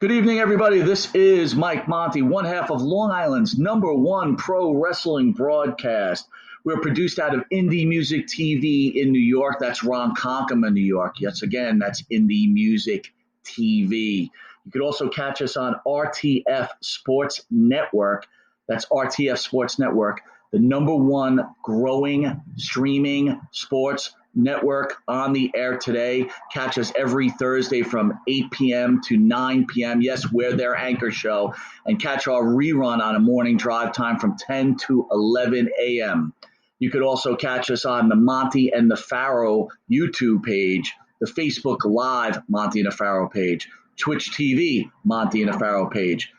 Good evening, everybody. This is Mike Monte, one half of Long Island's #1 pro wrestling broadcast. We're produced out of Indie Music TV in New York. That's Ron Conkema, New York. Yes, again, that's Indie Music TV. You could also catch us on RTF Sports Network. That's RTF Sports Network, the #1 growing streaming sports network on the air today. Catch us every Thursday from 8 p.m. to 9 p.m. Yes, we're their anchor show. And catch our rerun on a morning drive time from 10 to 11 a.m. You could also catch us on the Monte and the Pharaoh YouTube page, the Facebook Live Monte and the Pharaoh page, Twitch TV Monte and the Pharaoh page,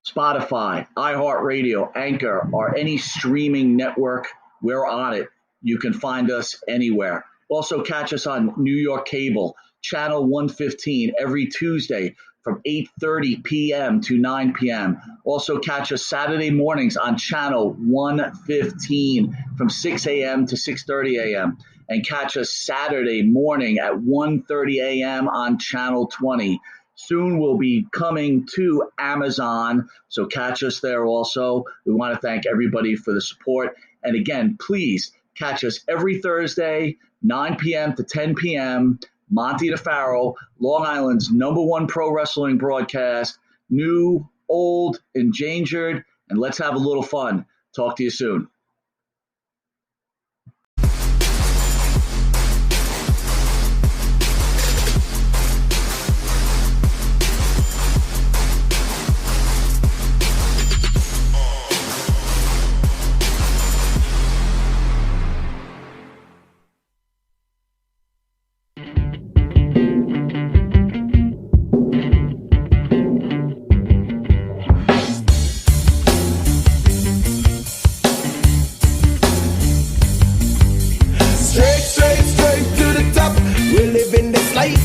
Spotify, iHeartRadio, Anchor, or any streaming network. We're on it. You can find us anywhere. Also catch us on New York Cable, Channel 115, every Tuesday from 8:30 p.m. to 9 p.m. Also catch us Saturday mornings on Channel 115 from 6 a.m. to 6:30 a.m. And catch us Saturday morning at 1:30 a.m. on Channel 20. Soon we'll be coming to Amazon, so catch us there also. We want to thank everybody for the support. And again, please catch us every Thursday, 9 p.m. to 10 p.m., Monte the Pharaoh, Long Island's #1 pro wrestling broadcast, new, old, endangered, and let's have a little fun. Talk to you soon.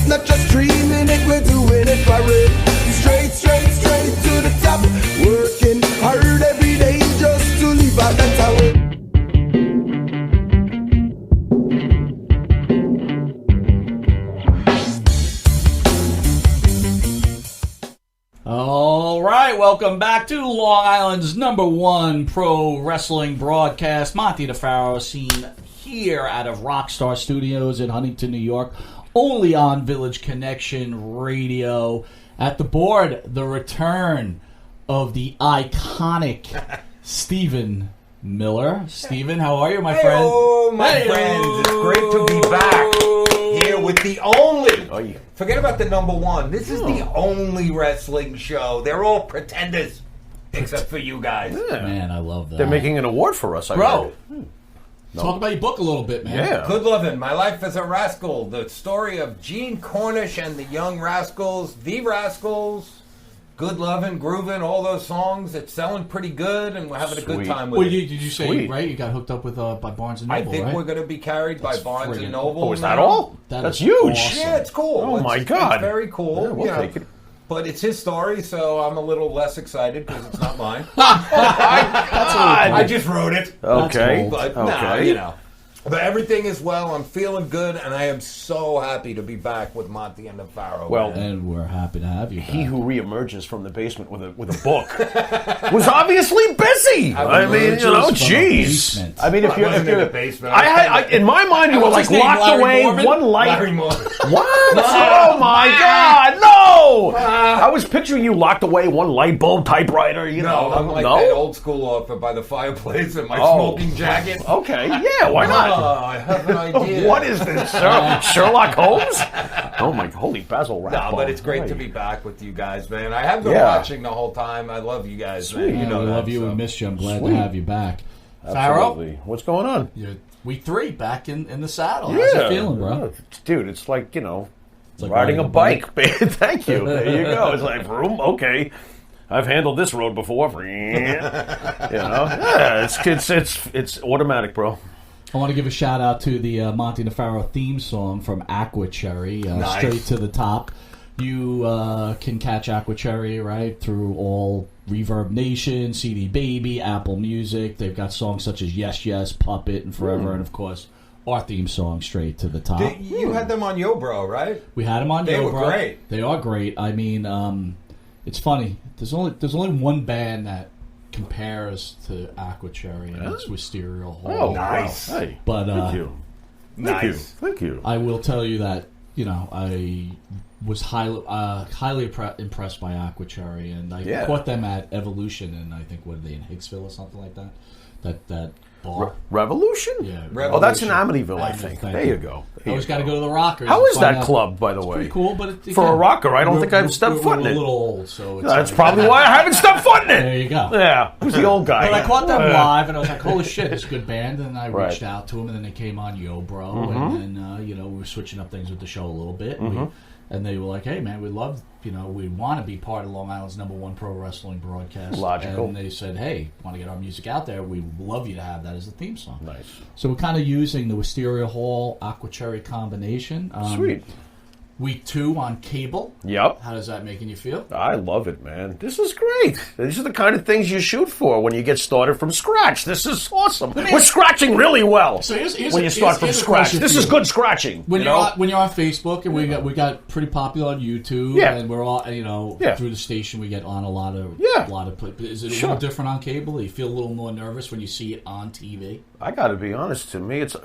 Not just dreaming it, we're doing it for it. Straight to the top. Working hard every day just to leave out the tower. All right, welcome back to Long Island's #1 pro wrestling broadcast. Monte the Pharaoh, seen here out of Rockstar Studios in Huntington, New York. Only on Village Connection Radio. At the board, the return of the iconic Stephen Miller. Stephen, how are you, my friend? Oh, my friends. It's great to be back here with the only. Forget about the #1. This is the only wrestling show. They're all pretenders, except for you guys. Yeah. Man, I love that. They're making an award for us, Bro. Talk about your book a little bit, man. Yeah. Good Lovin', My Life as a Rascal, the story of Gene Cornish and the Young Rascals, The Rascals, Good Lovin', Groovin', all those songs. It's selling pretty good, and we're having a good time with it. Did you say, right, you got hooked up with by Barnes & Noble, I think right? we're going to be carried by Barnes & Noble. Oh, is that all? That's huge. Awesome. Yeah, it's cool. Oh, my God. It's very cool. Yeah, we'll take it. But it's his story, so I'm a little less excited because it's not mine. I just wrote it. Okay. But, But everything is well. I'm feeling good, and I am so happy to be back with Monte and the Pharaoh. Well, and we're happy to have you back. He who reemerges from the basement with a book was obviously busy. I mean, jeez. I mean, if you're in the basement, in my mind, you were like locked away, one light. Larry Moore. What? Oh my God, no! I was picturing you locked away, one light bulb, typewriter. No, I'm like that old school author by the fireplace in my smoking jacket. Okay, yeah, why not? I have an idea. What is this, Sherlock Holmes? Oh my, holy Basil Rathbone. No, but it's great to be back with you guys, man. I have been watching the whole time. I love you guys, man. You know, we love you and miss you. I'm glad to have you back. Absolutely. Pharaoh? What's going on? Week 3, back in the saddle. Yeah. How's it feeling, bro? Dude, it's like, it's like riding a bike. Thank you. There you go. It's like, okay. I've handled this road before. Yeah, it's automatic, bro. I want to give a shout out to the Monte the Pharaoh theme song from Aqua Cherry, nice. Straight to the Top. You can catch Aqua Cherry, right, through all Reverb Nation, CD Baby, Apple Music. They've got songs such as Yes Yes, Puppet, and Forever, and of course, our theme song, Straight to the Top. You had them on Yo Bro, right? We had them on They Yo were Bro. great. They are great. I mean, It's funny. There's only one band that compares to Aqua Cherry, and it's Wisteria Hall. Oh, Nice. Wow. Hey, But thank you. Nice. Thank you. I will tell you that I was highly impressed by Aqua Cherry, and I caught them at Evolution, and I think what are they in Hicksville or something like that? That bar. Revolution? Yeah. Oh, that's in Amityville, I Amityville, think. thank There you go. I always got to go to the Rockers. How and is find that out- club, by the way? Pretty cool, but For a rocker, I don't think I've stepped foot in we're it. a little old, so it's That's probably why I haven't stepped foot in it. There you go. Yeah, who's the old guy? But I caught them live, and I was like, "Holy shit, it's a good band!" And I Right. reached out to them, and then they came on Yo Bro, and then we were switching up things with the show a little bit, and they were like, "Hey, man, we love, we want to be part of Long Island's #1 pro wrestling broadcast." Logical. And they said, "Hey, want to get our music out there? We would love you to have that as a theme song." Nice. So we're kind of using the Wisteria Hall Aqua Cherry combination. Sweet. Week 2 on cable. Yep. How does that making you feel? I love it, man. This is great. These are the kind of things you shoot for when you get started from scratch. This is awesome. We're scratching really well So here's when you start from here's a scratch. question This for is you. good scratching. When you you're know? on, when you're on Facebook, and we got pretty popular on YouTube, Yeah. and we're all Yeah. through the station we get on a lot of Is it a Sure. little different on cable? Do you feel a little more nervous when you see it on TV? I got to be honest. To me, it's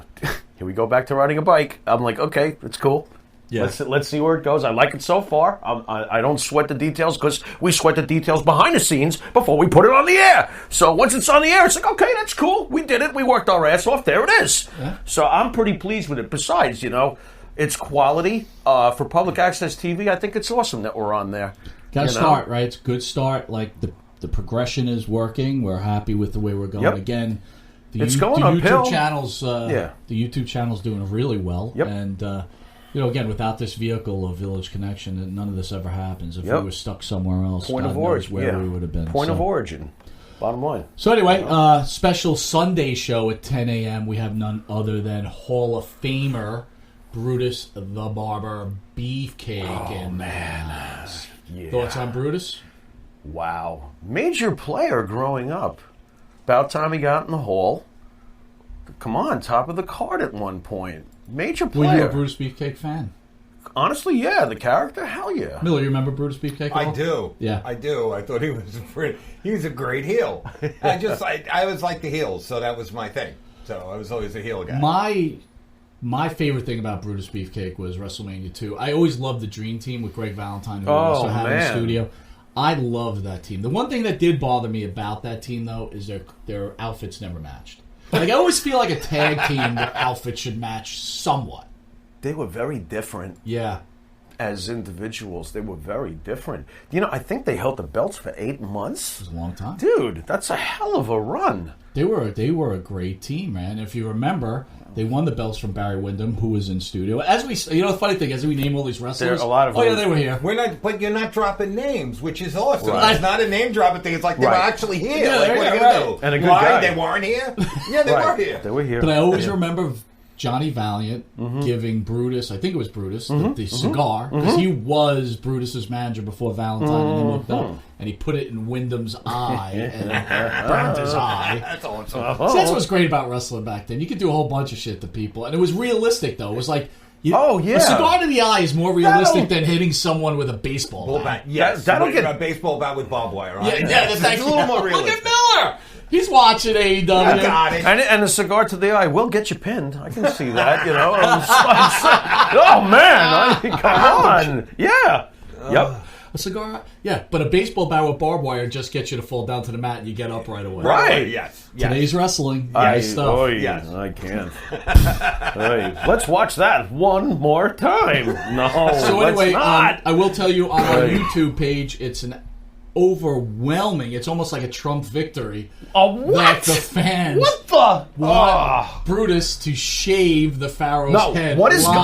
here we go back to riding a bike. I'm like, okay, it's cool. Yeah. Let's see where it goes. I like it so far. I don't sweat the details because we sweat the details behind the scenes before we put it on the air. So once it's on the air, it's like, okay, that's cool. We did it. We worked our ass off. There it is. Yeah. So I'm pretty pleased with it. Besides, it's quality for public access TV. I think it's awesome that we're on there. Got to start, right? It's a good start. Like the progression is working. We're happy with the way we're going. Yep. Again, It's going the uphill. YouTube channel's Yeah. the YouTube channel's doing really well. Yep. And again, without this vehicle of Village Connection, none of this ever happens. If we were stuck somewhere else, Point God of knows origin. where we would have been. Point of origin. Bottom line. So anyway, special Sunday show at 10 a.m. We have none other than Hall of Famer Brutus the Barber Beefcake. Yeah. Thoughts on Brutus? Wow. Major player growing up. About time he got in the Hall. Come on, top of the card at one point. Major player. Were you a Brutus Beefcake fan? Honestly, yeah. The character, hell yeah. Miller, you remember Brutus Beefcake at all? I do. Yeah. I do. I thought he was a great heel. I was like the heels, so that was my thing. So I was always a heel guy. My favorite thing about Brutus Beefcake was WrestleMania 2. I always loved the Dream Team with Greg Valentine, who we also had in the studio. I loved that team. The one thing that did bother me about that team, though, is their outfits never matched. Like, I always feel like a tag team, their outfit should match somewhat. They were very different. Yeah. As individuals, they were very different. I think they held the belts for 8 months. It was a long time. Dude, that's a hell of a run. They were a great team, man. If you remember, they won the belts from Barry Windham, who was in studio. The funny thing, as we name all these wrestlers, There are a lot of yeah, them. they were here. But you're not dropping names, which is awesome. Right. It's not a name dropping thing. It's like they were Right. actually here. Yeah, like, what are you right. gonna do? And a good Why? guy. They weren't here? Yeah, they were here. They were here. But I always remember Johnny Valiant giving Brutus, I think it was Brutus, the cigar, because he was Brutus's manager before Valentine, and he looked up, and he put it in Wyndham's eye, and burned his eye. That's awesome. So that's what's great about wrestling back then. You could do a whole bunch of shit to people, and it was realistic, though. It was like, a cigar to the eye is more realistic than hitting someone with a baseball bat. Yes, That'll get a baseball bat with barbed wire on it. Yeah, that's a little more Look realistic. at Miller! He's watching AEW. Got it. And a cigar to the eye will get you pinned. I can see that, Oh, man. Come on. Yeah. Yep. A cigar? Yeah, but a baseball bat with barbed wire just gets you to fall down to the mat and you get up right away. Right. Yes. Today's wrestling. Nice stuff. Yes. I can't. Let's watch that one more time. No, So anyway, let's not. I will tell you on our YouTube page, it's an overwhelming. It's almost like a Trump victory. What? That the fans What the? want Brutus to shave the Pharaoh's head what is live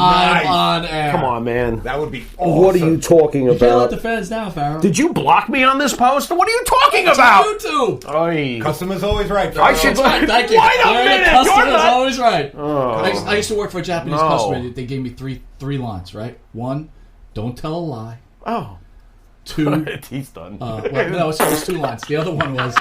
nice. on air. Come on, man. That would be awesome. What are you talking You can't let about? the fans down, Pharaoh. Did you block me on this post? What are you talking It's about? on YouTube. Oy. Customer's always right. I should. Thank you. Wait a Larry, minute. the You're customer's not. always right. Oh. I used to work for a Japanese No. customer. They gave me three lines, right? One, don't tell a lie. Oh. Two, He's done. no, it was 2 lines. The other one was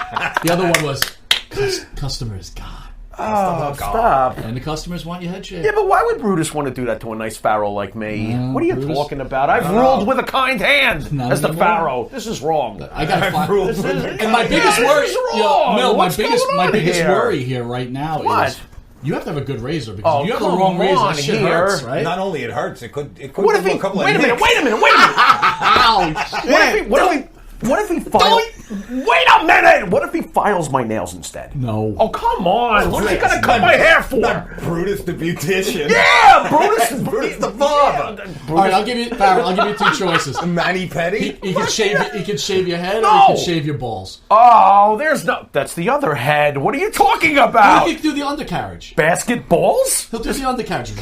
customer is God. Oh, stop. And the customers want your head shaved. Yeah, but why would Brutus want to do that to a nice pharaoh like me? What are you Brutus- talking about? I've ruled with a kind hand Not as the anymore. pharaoh. This is wrong. I got to find. Rules. And my biggest worry, This is wrong. Mil, What's going my on biggest here? worry here right now What? is you have to have a good razor because Oh, if you have the come wrong razor, on that shit here. hurts, right? Not only it hurts, it could What if give he? a couple Wait a of minute! nicks. Wait a minute! Wait a minute! What if he files? Wait a minute! What if he files my nails instead? No. Oh, come on! What are you gonna cut my hair for? Brutus the beautician. Yeah, Brutus. Brutus the barber. All right, I'll give you two choices. Manny Petty. He can shave. He can shave your head, or No. he can shave your balls. Oh, there's no. That's the other head. What are you talking Or about? he can do the undercarriage. Basketballs? He'll do the undercarriage.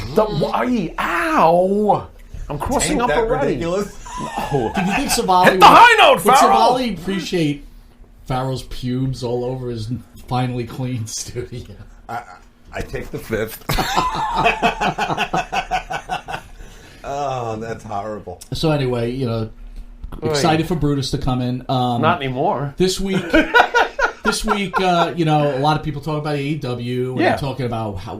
Ow! I'm crossing Ain't up that already. ridiculous? Do you think Savali Hit the high note, would Pharaoh! Savali appreciate Pharaoh's pubes all over his finely clean studio? I take the fifth. Oh, that's horrible. So anyway, excited for Brutus to come in. Not anymore. This week, a lot of people talk about AEW. And Yeah. they're talking about how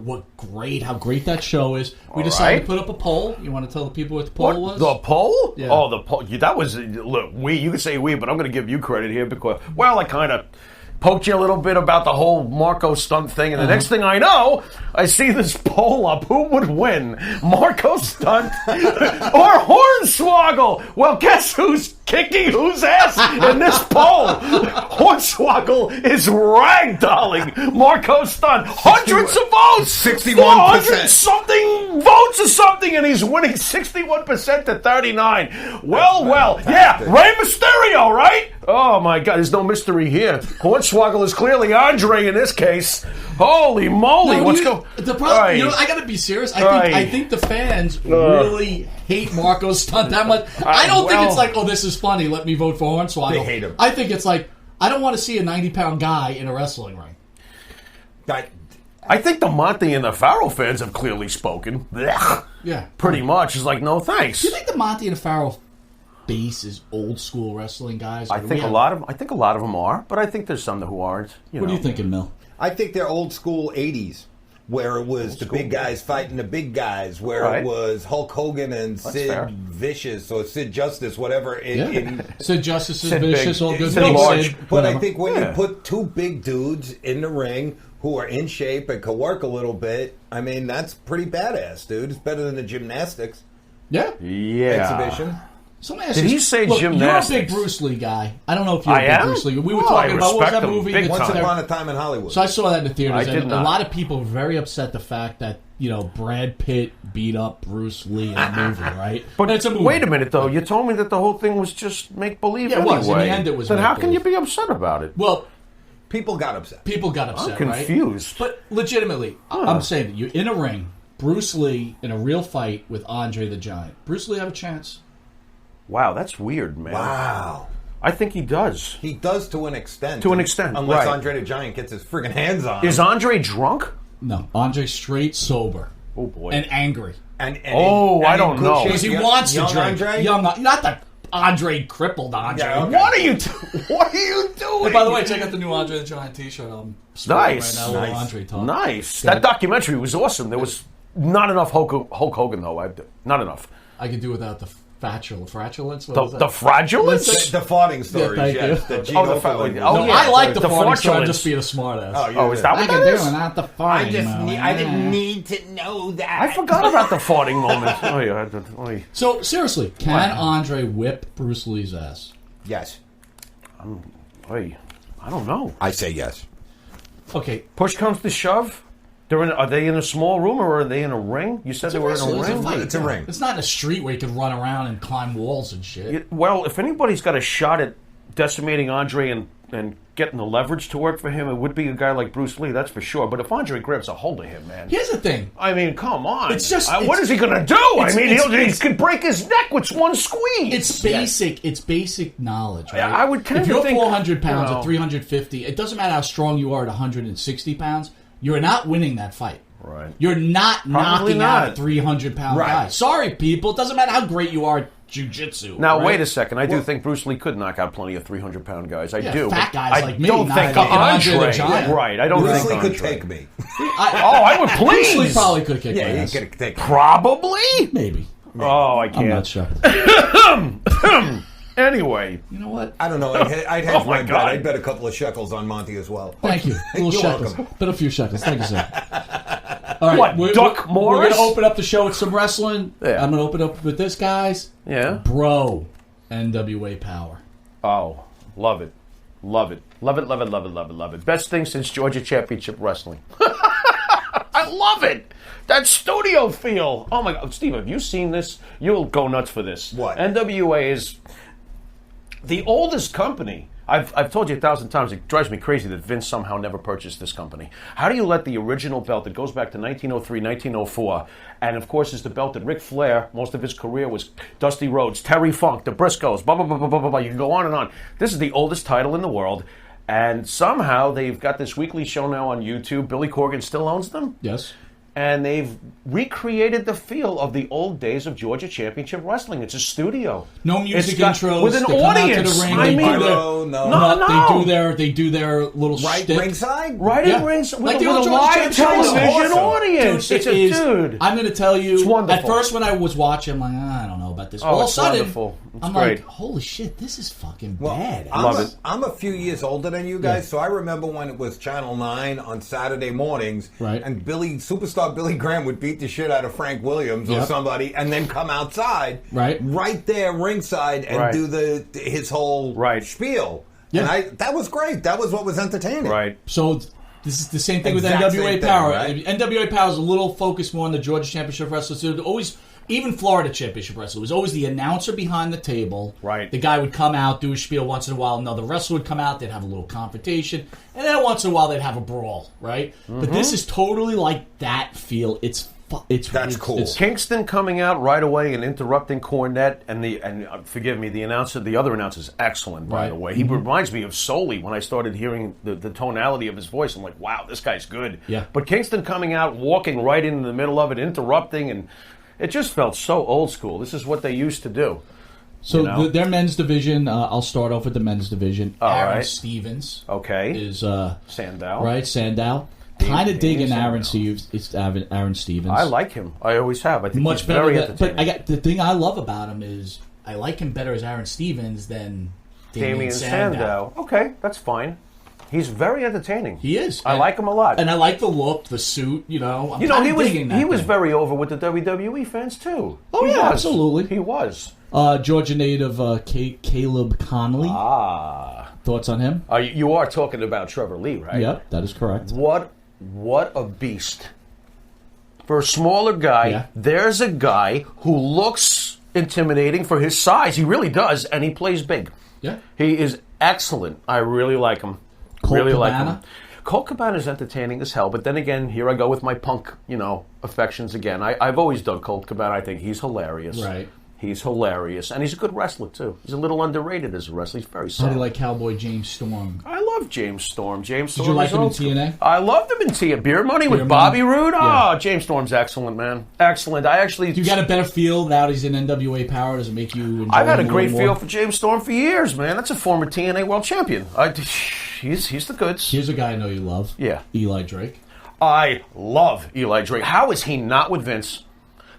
great that show is. We All decided right. to put up a poll. You want to tell the people what the poll What? was? The poll? Yeah. Oh, the poll. That was, look, you could say we, but I'm going to give you credit here because, well, I kind of poked you a little bit about the whole Marco stunt thing, and the next thing I know, I see this poll up. Who would win, Marco stunt or Hornswoggle? Well, guess who's kicking whose ass in this poll? Hornswoggle is ragdolling Marco stunt. Hundreds of votes, 61%. 400 something votes or something, and he's winning 61% to 39. Well, yeah, Rey Mysterio, right? Oh my God, there's no mystery here. Hornswoggle is clearly Andre in this case. Holy moly, No, what's going? The problem, I got to be serious. I think the fans really hate Marco's stunt that much. I don't think it's like, oh, this is funny. Let me vote for Hornswoggle. They hate him. I think it's like, I don't want to see a 90-pound guy in a wrestling ring. I think the Monte and the Pharaoh fans have clearly spoken. Blech. Yeah, Pretty much. It's like, no thanks. Do you think the Monte and the Pharaoh base is old school wrestling guys? I think a lot of them are, but I think there's some who aren't. What are you thinking, Mil? I think they're old school 80s, where it was the big guys fighting the big guys, where Right. it was Hulk Hogan and That's Sid fair. Vicious or Sid Justice, whatever. Sid Justice is Sid vicious, Big. all good. Sid Big Large. Sid, But I whatever. think when Yeah. you put two big dudes in the ring who are in shape and can work a little bit, I mean, that's pretty badass, dude. It's better than the gymnastics Yeah. exhibition. So let me ask Did you he this. say Look, gymnastics? You're a big Bruce Lee guy. I don't know if you're a I big am? Bruce Lee. We were Oh, talking I about, what was respect that him movie? big that's Once time. there? upon a time in Hollywood. So I saw that in the theaters, I did and a not. lot of people were very upset the fact that Brad Pitt beat up Bruce Lee in a movie, right? But it's a movie. wait a minute, though. You told me that the whole thing was just make believe. Yeah, it anyway. was. In the end, it was Then how can you make-believe. be upset about it? Well, People got upset. people got upset, I'm right? confused. But legitimately, I'm saying that you're in a ring, Bruce Lee in a real fight with Andre the Giant. Bruce Lee have a chance? Wow, that's weird, man. Wow. I think he does. He does to an extent. To an extent, Unless right. Andre the Giant gets his friggin' hands on him. Is Andre drunk? No. Andre straight sober Oh boy. and angry. And Oh, I in don't good know. shape. Because he Young- wants to young drink. Andre? Not the Andre crippled Andre. Yeah, okay. What are you? What are you doing? Hey, by the way, check out the new Andre the Giant T-shirt. I'm sporting Nice. right now. Little Nice. Andre talk. Nice. That documentary was awesome. There was not enough Hulk Hogan though. Not enough. I could do without the flatulence. What is The that? fraudulence. The farting stories, thank yes. you. The Oh, the Gino Fallon. oh, No, I like the the farting, so I'm flatulence. just being a smartass. Oh, is that I what can that do is? without the farting. I didn't need to know that. I forgot about the farting moment. Oh yeah. So seriously, can Andre whip Bruce Lee's ass? Yes. Oy. I don't know. I say yes. Okay, Push comes to shove. Are they in a small room or are they in a ring? You said they were in a ring. fight. It's a ring. It's not in a street where you can run around and climb walls and shit. Well, if anybody's got a shot at decimating Andre and getting the leverage to work for him, it would be a guy like Bruce Lee, that's for sure. But if Andre grabs a hold of him, man. Here's the thing. I mean, come on. It's just- what is he going to do? I mean, he could break his neck with one squeeze. It's basic. It's basic knowledge. Right? I would tend if to you're think, 400 pounds you know. or 350, it doesn't matter how strong you are at 160 pounds. You're not winning that fight. Right. You're not Probably knocking out not. a 300-pound Right. guy. Sorry, people. It doesn't matter how great you are at jiu-jitsu. Now, right? wait a second. I do think Bruce Lee could knock out plenty of 300-pound guys. I do. Fat but guys I like me. don't not think like Andre the Andre. Giant. Right. I don't Bruce think Lee Andre. could take me. I would please. Bruce Lee probably could kick my Yeah, he ass. could take me. Probably? Maybe. Oh, I I'm can't. not sure. Anyway. You know what? I don't know. I'd have Oh, my my bet. God. I'd bet a couple of shekels on Monty as well. Thank you. Little You're shekels. welcome. But a few shekels. Thank you, sir. All right. What, Duck We're Morris? going to open up the show with some wrestling. Yeah. I'm going to open up with this, guys. Yeah. Bro. NWA Power. Oh, love it. Love it. Love it, love it, love it, love it, love it. Best thing since Georgia Championship Wrestling. I love it. That studio feel. Oh, my God. Steve, have you seen this? You'll go nuts for this. What? NWA is the oldest company. I've told you 1,000 times, it drives me crazy that Vince somehow never purchased this company. How do you let the original belt that goes back to 1903, 1904, and of course is the belt that Ric Flair, most of his career was Dusty Rhodes, Terry Funk, the Briscoes, blah, blah, blah, blah, blah, blah, blah. You can go on and on. This is the oldest title in the world, and somehow they've got this weekly show now on YouTube. Billy Corgan still owns them. Yes. And they've recreated the feel of the old days of Georgia Championship Wrestling. It's a studio. No music It's got- intros. with an They come out to audience. the ring. I They mean, do their, no. No. They do their little Right shtick. ringside? Right Yeah. in rings Like with the a old Georgia live Championship television Awesome. audience. Dude, It's it a is- dude. I'm going to tell you. It's wonderful. At first, when I was watching, I'm like, I don't know about this. Oh, All of a it's sudden, wonderful. It's I'm great. like, holy shit, this is fucking Well, bad. I'm a few years older than you guys, so I remember when it was Channel 9 on Saturday mornings, Right. and superstar Billy Graham would beat the shit out of Frank Williams or Yep. somebody, and then come outside, Right. there ringside, and Right. do his whole Right. spiel. Yeah. And that was great. That was what was entertaining. Right. So this is the same thing with Exact NWA same thing, Power. right? NWA Power is a little focused more on the Georgia Championship Wrestlers. So always, even Florida Championship Wrestler was always the announcer behind the table. Right. The guy would come out, do a spiel once in a while. Another wrestler would come out. They'd have a little confrontation, and then once in a while they'd have a brawl. Right. But this is totally like that feel. That's cool. Kingston coming out right away and interrupting Cornette, and forgive me, the other announcer's excellent, by Right. the way. He reminds me of Soli when I started hearing the tonality of his voice. I'm like, wow, this guy's good. Yeah. But Kingston coming out, walking right in the middle of it, interrupting, and it just felt so old school. This is what they used to do. So You know? their men's division. I'll start off with the men's division. All Aaron right. Stevens Okay. is Sandow. right. Sandow. Kind of digging Sandow. Aaron Stevens. I like him. I always have. I think much he's better. very Than, entertaining. but the thing I love about him is I like him better as Aaron Stevens than Damian Sandow. Okay, that's fine. He's very entertaining. He is. I like him a lot. And I like the look, the suit. I'm You know, kinda digging that he was thing. very over with the WWE fans too. Oh, He yeah, was. absolutely. He was. Georgia native Caleb Conley. Thoughts on him? You are talking about Trevor Lee, right? Yep, that is correct. What a beast! For a smaller guy, Yeah. there's a guy who looks intimidating for his size. He really does, and he plays big. Yeah. He is excellent. I really like him. Colt really like Cabana? him. Colt Cabana is entertaining as hell, but then again, here I go with my punk, affections again. I've always dug Colt Cabana. I think he's hilarious. Right. He's hilarious, and he's a good wrestler too. He's a little underrated as a wrestler. He's very How do solid. you like Cowboy James Storm? I love James Storm. James Storm. you like is him in old school. TNA? I loved him in TNA. Beer Money with Beer Bobby Money? Roode. Yeah. Oh, James Storm's excellent, man. Excellent. I actually. Do you got a better feel now that he's in NWA Power? Does it make you enjoy I've had a him great little feel more? for James Storm for years, man. That's a former TNA world champion. He's the goods. Here's a guy I know you love. Yeah. Eli Drake. I love Eli Drake. How is he not with Vince?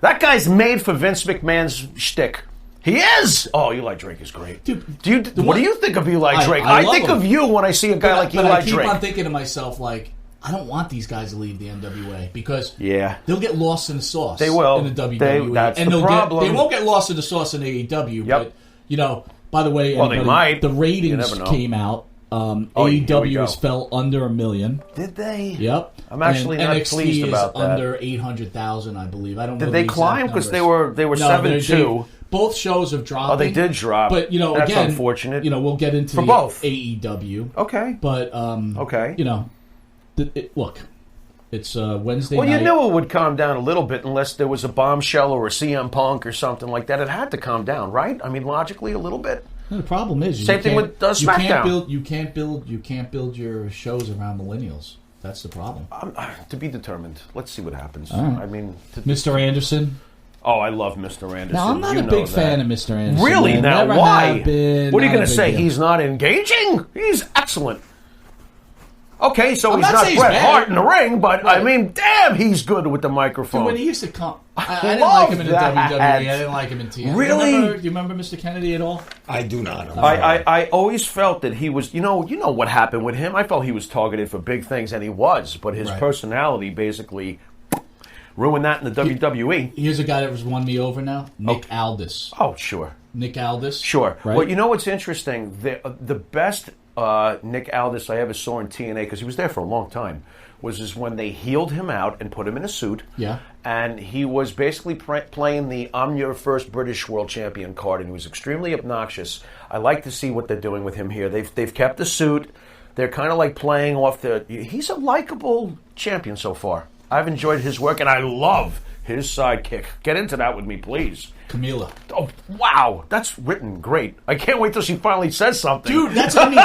That guy's made for Vince McMahon's shtick. He is. Oh, Eli Drake is great. Dude, what do you think of Eli Drake? I I love think him. of you when I see a guy like but Eli I keep Drake. on thinking to myself, like, I don't want these guys to leave the NWA because Yeah. they'll get lost in the sauce. They will. in the WWE. That's and the problem. They won't get lost in the sauce in AEW. Yep. But by the way, Well, they might. The You ratings never know. came out. here we AEW go. has fell under 1 million. Did they? Yep. I'm actually and not NXT pleased about is that. under 800,000, I believe. I don't know. Did they the exact climb? Because they were numbers. No, 7-2. both shows have dropped. Oh, they did drop. But That's again, unfortunate. We'll get into For the both. AEW. Okay. But Okay. look, it's Wednesday Well, night. you knew it would calm down a little bit unless there was a bombshell or a CM Punk or something like that. It had to calm down, right? I mean, logically, a little bit. No, the problem is Same thing with SmackDown. You can't build your shows around millennials. That's the problem. To be determined. Let's see what happens. All right. I mean, Mr. Anderson, Oh, I love Mr. Anderson. Now, I'm not a know big that. fan of Mr. Anderson. Really? man. Now, Never why? have been, What are you not going a to big say? deal. He's not engaging? He's excellent. Okay, so I'm he's not not saying Bret he's bad. Hart in the ring, but Right. I mean, damn, he's good with the microphone. Dude, when he used to come, I didn't love like him in the that. WWE. I didn't like him in TNA. Really? Do you remember Mr. Kennedy at all? I do not. I always felt that he was, you know what happened with him. I felt he was targeted for big things, and he was, but his Right. personality basically ruined that in the WWE. Here's a guy that has won me over now, Nick Aldis. Oh, sure. Nick Aldis. Sure. Right? Well, you know what's interesting? The best Nick Aldis I ever saw in TNA, because he was there for a long time, was when they healed him out and put him in a suit. Yeah. And he was basically playing the I'm your first British world champion card, and he was extremely obnoxious. I like to see what they're doing with him here. They've kept the suit. They're kind of like playing off the... He's a likable champion so far. I've enjoyed his work, and I love his sidekick. Get into that with me, please. Camila. Oh, wow. That's written great. I can't wait till she finally says something. Dude, that's I mean,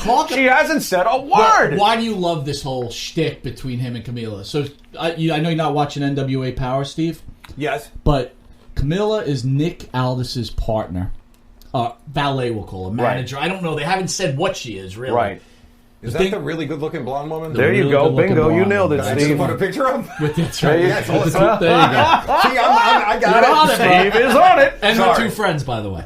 talk. She hasn't said a word. Why do you love this whole shtick between him and Camila? So I know you're not watching NWA Power, Steve, Yes. but Camila is Nick Aldis's partner, valet, we'll call her, manager. I don't know. They haven't said what she is really. Right. Is The that thing- the really good-looking blonde woman? There you really go. good-looking Bingo. You blonde. nailed it, I just Steve. put a picture of. With that's right. Yes, With the awesome. two- there you go. See, I got You're on it. it, man. Steve is on it. And her Sorry. two friends, by the way.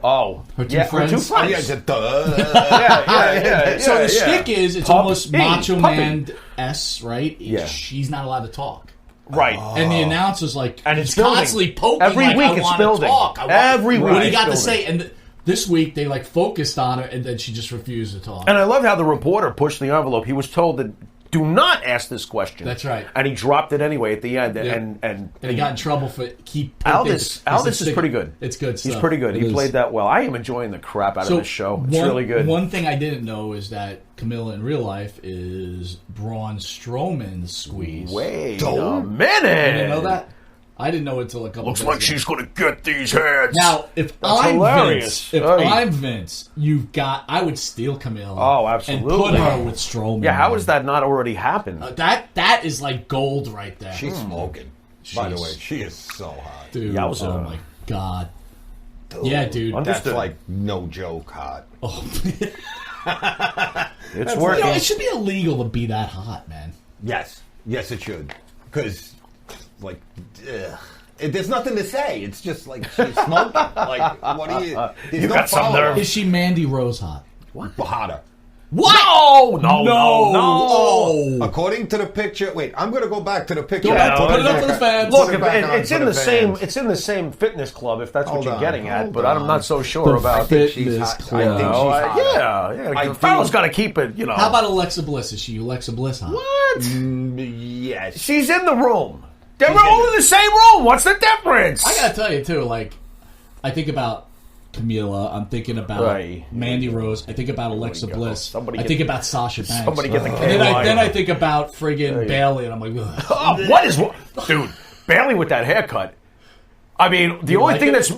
Oh. Her two yeah, friends. Her two friends. Yeah, just, yeah. So the yeah. shtick is it's Puppy. almost Macho Puppy. Man-esque, right? Yeah. She's not allowed to talk. Right. And the announcer's like, And he's it's building. constantly poking Every like, week I it's want building. to talk. Every What week do you it's got to building. say? And this week they like focused on her, and then she just refused to talk. And I love how the reporter pushed the envelope. He was told that do not ask this question. That's right. And he dropped it anyway at the end. Yeah. And And he got in trouble for Aldis is pretty good. It's good stuff. He's pretty good. It He is. played that well. I am enjoying the crap out of this show. It's really good. One thing I didn't know is that Camilla in real life is Braun Strowman's squeeze. Wait Don't. a minute. You didn't know that? I didn't know it until a couple Looks days like ago. she's going to get these heads. Now, if That's I'm hilarious. Vince, Hey. I'm Vince, I would steal Camilla. Oh, absolutely. And put her with Strowman. Yeah, how has that not already happened? That is like gold right there. She's smoking. By the Jeez. way, she is so hot. Dude, Yowza. oh my god. Yeah, dude. Under- That's Understood. like no joke hot. Oh, It's you working. know, it should be illegal to be that hot, man. Yes. Yes, it should. Because, like, there's nothing to say. It's just like she's smoking. Like, what do you... There's You no got some follow-up. nerve. Is she Mandy Rose hot? Hotter. What? No. Oh. According to the picture... Wait, I'm going to go back to the picture. Go back, Yeah, put it up for the fans. Look, Put it back on it's for in the the same. fans. It's in the same fitness club, if that's what Hold you're on, getting at. hold But I'm on. not so sure The about. fit- She's Fitness hot. club. I think she's hotter. Yeah. I Pharaoh's think- got to keep it. You know. How about Alexa Bliss? Is she Alexa Bliss hot? what? Yes. She's in the room. They're She's all in in the same room. What's the difference? I gotta tell you too, like, I think about Camila, I'm thinking about Right. Mandy Rose, I think about Alexa we go. Bliss, Somebody I get- think about Sasha Banks. somebody get the and K then line. I think about friggin' Bailey, and I'm like, ugh. Oh, what is dude? Bailey with that haircut. I mean, the only like thing it? that's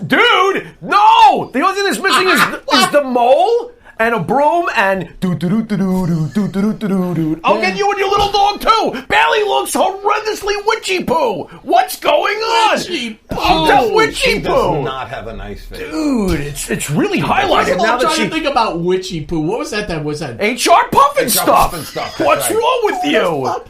no. The only thing that's missing is the mole and a broom and do do do do do do do do do do. I'll get you and your little dog too. Bailey looks horrendously witchy poo. What's going on? Witchy poo. That's witchy She does poo. not have a nice face. Dude, it's really highlighted now I'm that trying to she think about witchy poo. What was that? HR puffin stuff. puffin stuff, that's What's right. wrong with you?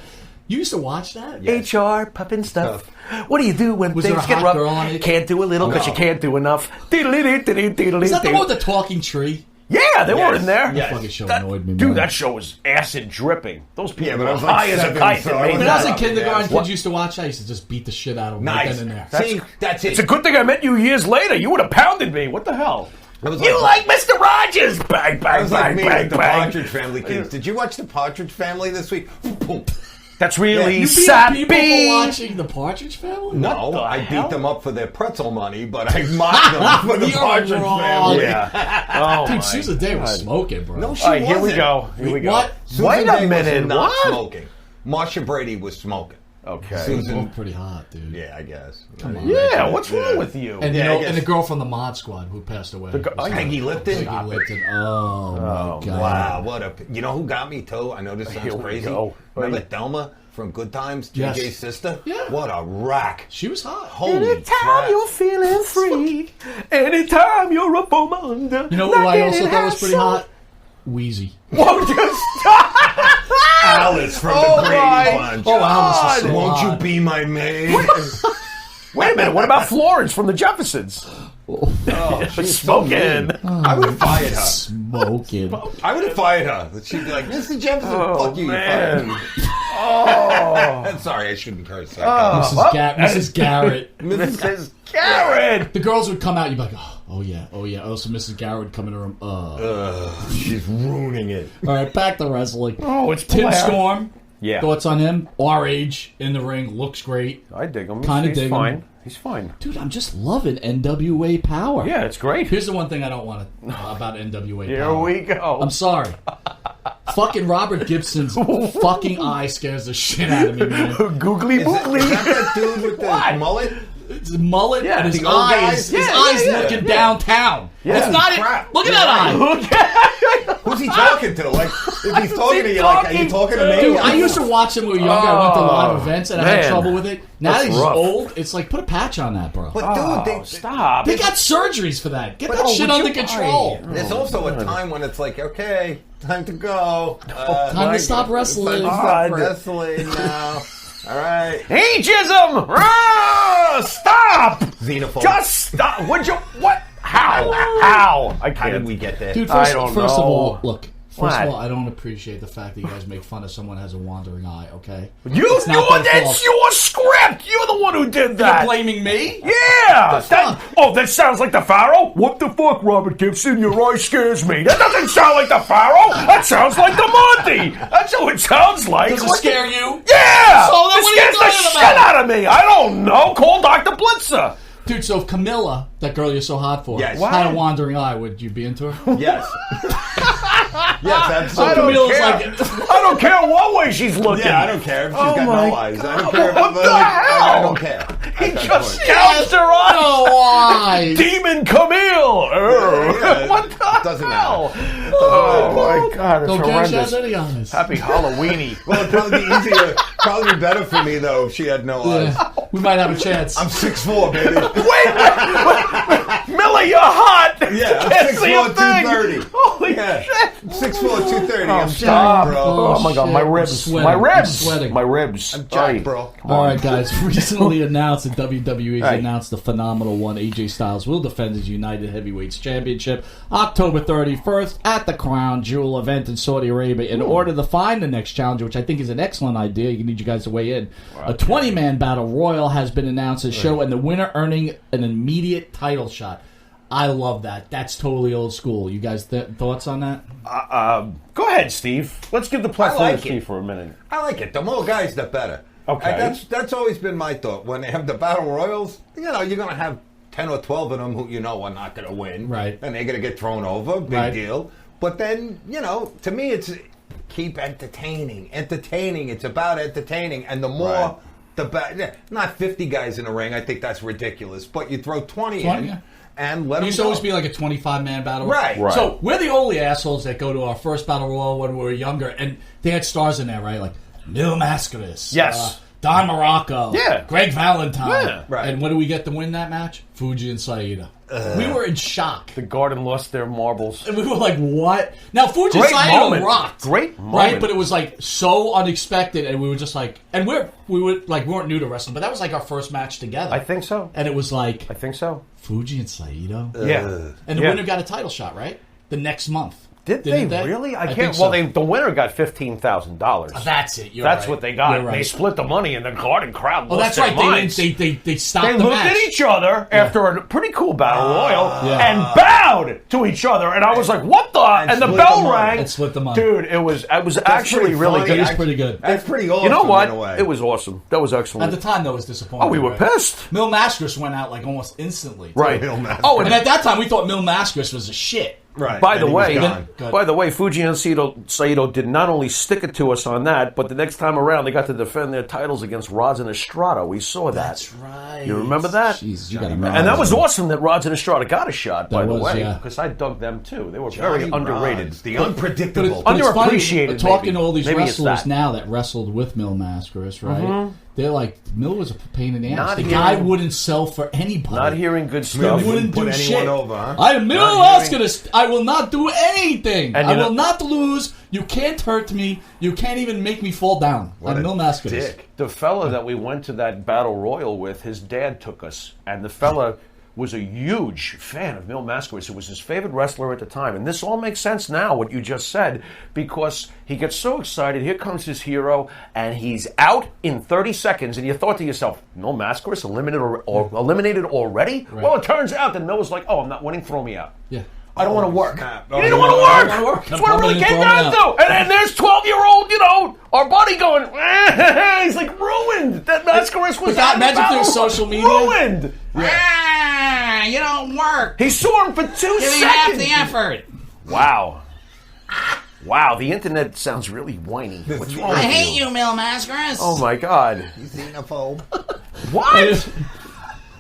You used to watch that? HR puffin stuff. What do you do when Was there things a get hot rough? girl on it? Can't do a little because No. you can't do enough. Is that the one with the talking tree? Yeah, they were Yes, in there. yes. Fucking show That- annoyed me, dude, man. that show was acid dripping. Those people Yeah, but were I was like high as a 7, kite so that I made When was I was that. in not- kindergarten, yes. kids used to watch that. I used to just beat the shit out of them right Nice. then and there. See, that's it. It's a good thing I met you years later. You would have pounded me. What the hell? It was You like Mr. Rogers? Bang, I bang, was like bang, me bang, with the bang. Partridge Family kids. Did you watch the Partridge Family this week? Boom. That's really Yeah, you beat sappy. People for watching the Partridge Family? No, the I hell? beat them up for their pretzel money, but I mocked them for the You're Partridge wrong. Family. Yeah. Oh, Dude, my Susan Day was God. smoking, bro. No, she All right, here we wasn't. go. Here we go. What? Susan Wait Day a minute. was not What? smoking. Marsha Brady was smoking. Okay. They were Susan. both pretty hot, dude. Yeah, I guess. Come on. Yeah, what's wrong with you? And, Yeah, you I know, guess. and the girl from the Mod Squad who passed away. Peggy Lipton. Peggy Lipton. Oh, my God. Wow, what a... You know who got me, too? I know this Here sounds we crazy. go. Remember Right. Thelma from Good Times, Yes. JJ's sister. Yeah. What a rack. She was hot. Holy crap. feeling free, anytime you're up on under. You know who I also thought was pretty hot? Wheezy. Won't you stop? Alice from Oh the Brady my Bunch. Oh, Alice is so Won't hot. you be my maid? Wait a minute, what about Florence from the Jeffersons? Oh, she's so Smoking. mean. I would have fired her. Smoking. I would have fired her. She'd be like, Mr. Jefferson, Oh, fuck you, man. you fired. Sorry, I shouldn't curse. Mrs. Garrett. Mrs. Garrett. The girls would come out, you'd be like, oh yeah. Oh, so Mrs. Garrett would come in the room. She's ruining it. All right, back to wrestling. Oh, it's Tim Blair. Storm. Yeah. Thoughts on him? Our age in the ring, looks great. I dig him. Kinda He's dig fine. him. He's fine. Dude, I'm just loving NWA Power. Yeah, it's great. Here's the one thing I don't want to about NWA Here Power. we go. I'm sorry. Fucking Robert Gibson's fucking eye scares the shit out of me, man. Googly Is boogly. that dude with the mullet? His mullet Yeah, and his the old eyes. guys? His Yeah, eyes yeah, looking yeah. downtown. Yeah. It's not Crap. it. Look at that eye. Who's he talking to? Like, if he's talking to you, like, are you talking to me? Dude, I used to watch him when we were younger. I went to a lot of events and I had man. trouble with it. Now that That's he's rough. old, it's like put a patch on that, bro. But dude, Oh, stop. They got surgeries for that. Get that shit would under you- control. there's also a time when it's like, okay, time to go. Time to stop wrestling. Stop wrestling now. All right. Ageism! Stop! Xenophobe. Just stop. Would you? What? How? How? I How can't. did we get there? Dude, I first don't of know. all, look. First What? of all, I don't appreciate the fact that you guys make fun of someone who has a wandering eye, okay? You, It's not their that's fault. your script. You're the one who did that. You're blaming me? Yeah. That sounds like the Pharaoh. What the fuck, Robert Gibson? Your eye scares me. That doesn't sound like the Pharaoh. That sounds like the Monty. That's what it sounds like. Does it scare you? Yeah. So then it what are you scares the talking shit about? out of me. I don't know. Call Dr. Blitzer. Dude, so if Camilla, that girl you're so hot for, Yes. had a wandering eye, would you be into her? Yes. Yes, I absolutely. don't Camilla's care. like- I don't care what way she's looking. Yeah, I don't care if she's Oh got my no eyes. I don't care if What the I hell? don't care. He At that just point. gouged her eyes. No eyes. Demon Camille. Yeah, What the doesn't hell? matter. Oh my God, it's Don't cash out horrendous. any eyes. Happy Halloweeny. Well, it'd probably be easier, probably be better for me though if she had no eyes. Yeah, we might have a chance. I'm 6'4", baby. Wait, Millie, you're hot. Yeah, I'm Can't see a 6'4", thing. 230. Holy Yeah. shit. 6'4", 230. Oh, I'm stop. jacked, bro. Oh my God, shit. my I'm ribs. sweating. My I'm ribs. sweating. My ribs. I'm jacked, Aye. bro. All right, guys. Recently announced that WWE has Hey. announced the phenomenal one. AJ Styles will defend his United Heavyweights Championship October 31st at the Crown Jewel event in Saudi Arabia. In order to find the next challenger, which I think is an excellent idea, you need you guys to weigh in. A 20-man battle royal has been announced as show, and the winner earning an immediate title shot. I love that. That's totally old school. You guys thoughts on that? Go ahead, Steve. Let's give the platform like to Steve it. for a minute. I like it. The more guys, the better. Okay. And that's always been my thought. When they have the battle royals, you're going to have 10 or 12 of them who you know are not going to win. Right. And they're going to get thrown over. Big Right. deal. But then, to me, it's keep entertaining. Entertaining. It's about entertaining. And the more, Right. the better. Not 50 guys in the ring. I think that's ridiculous. But you throw 20 20, in yeah. and let It them used to go. always be like a 25-man battle. Right. Right. So we're the only assholes that go to our first battle royal when we were younger, and they had stars in there, right? Like Mil Mascaris. Yes. Don Morocco. Yeah. Greg Valentine. Yeah. Right. And what do we get to win that match? Fuji and Saida. We were in shock. The Garden lost their marbles. And we were like, what? Now, Fuji and Great Saida moment. rocked. Great Right? moment. But it was like so unexpected, and we were just like, and we weren't new to wrestling, but that was like our first match together. I think so. And it was like, I think so. Fuji and Saida. Yeah. And the Yeah. winner got a title shot, right? The next month. Did Didn't they really? I think can't. so. Well, the winner got $15,000. That's it. You're That's right. what they got. You're right. They split the money, and the Garden crowd Oh, lost that's their right. minds. They stopped They the looked match. at each other after a pretty cool battle royal Yeah. and bowed to each other, and I was like, "What the?" And the split bell the money. rang. And split the money. Dude, it was actually pretty really funny. good. It was pretty good. That's pretty awesome. You know what? In a way. It was awesome. That was At excellent. the time, though, it was disappointing. Oh, we were right? pissed. Mil Mascaris went out like almost instantly. Right. Mil Mascaris. Oh, And at that time, we thought Mil Mascaris was a shit. Right. By the and he was way, gone. Fujian Saito did not only stick it to us on that, but the next time around they got to defend their titles against Rods and Estrada. We saw that. That's right. You remember that? Jeez, you got to remember. And that was awesome that Rods and Estrada got a shot, by the was, way, yeah. because I dug them too. They were Johnny very underrated. Rods, the unpredictable. But it's funny, Underappreciated, talking maybe. to all these Maybe it's wrestlers that. now that wrestled with Mil Mascaras, right? They're like, Mil was a pain in the ass. Not The hearing- guy wouldn't sell for anybody. Not hearing good He stuff. wouldn't Put do anyone shit. over, huh? I'm Mil Not hearing- Mascaras. I will not do anything. And I you know- will not lose. You can't hurt me. You can't even make me fall down. What I'm a Mil Mascaras. dick. The fella that we went to that battle royal with, his dad took us, and the fella was a huge fan of Mil Mascaras. It was his favorite wrestler at the time, and this all makes sense now, what you just said, because he gets so excited. Here comes his hero, and he's out in 30 seconds, and you thought to yourself, Mil Mascaras eliminated already? Right. Well, it turns out that Mil was like, oh, I'm not winning, throw me out. Yeah. I don't want to work. snap. You didn't want to work. don't wanna work. That's what it really I'm came throwing down to. out. And then there's 12-year-old, our buddy going, he's like ruined. That Mascaras was God, out imagine of through the social media. ruined. You don't work. He saw him for 2 Give me seconds. half the effort. Wow. Wow, the internet sounds really whiny. What's wrong I with hate you, Mil Mascaras. Oh my God. Xenophobe. What?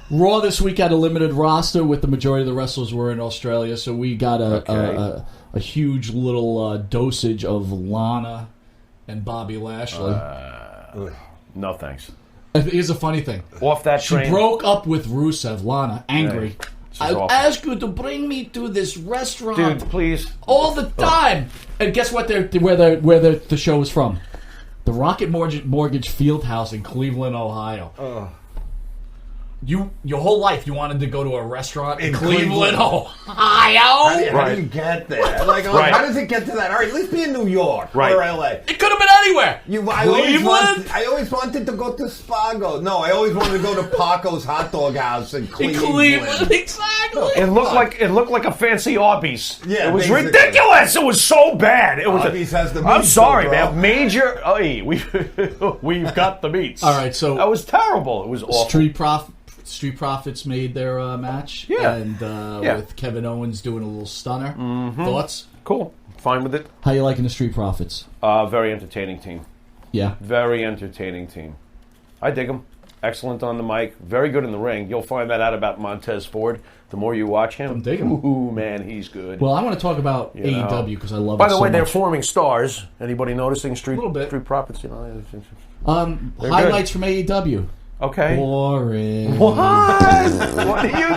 Raw this week had a limited roster with the majority of the wrestlers were in Australia, so we got a huge little dosage of Lana and Bobby Lashley. No thanks. Here's a funny thing. Off that She train. broke up with Rusev, Lana, angry. Yeah. She's I awful. asked you to bring me to this restaurant Dude, please. all the time. And guess what? Where the show was from? The Rocket Mortgage Fieldhouse in Cleveland, Ohio. Your whole life you wanted to go to a restaurant in Cleveland, Ohio. How do Right. you get there? Like, Right. how does it get to that? All right, at least be in New York Right. or LA. It could have been anywhere. I always wanted to go to Spago. No, I always wanted to go to Paco's Hot Dog House in In Cleveland. Cleveland, exactly. It looked like a fancy Arby's. Yeah, it was basically. ridiculous. It was so bad. It was. Arby's has the I'm meats, sorry, though, bro. man. Major. Hey, we've got the meats. All right, so that was terrible. It was awful. Street Profits made their match, Yeah. and Yeah. with Kevin Owens doing a little stunner. Thoughts? Cool. Fine with it. How you liking the Street Profits? Very entertaining team. Yeah. Very entertaining team. I dig them. Excellent on the mic. Very good in the ring. You'll find that out about Montez Ford the more you watch him. I'm digging him. Ooh, man, he's good. Well, I want to talk about You know. AEW because I love By it the so way, they're much. forming stars. Anybody noticing Street Little bit. Profits? You know. They're Highlights from AEW. Okay. Boring. What? What are you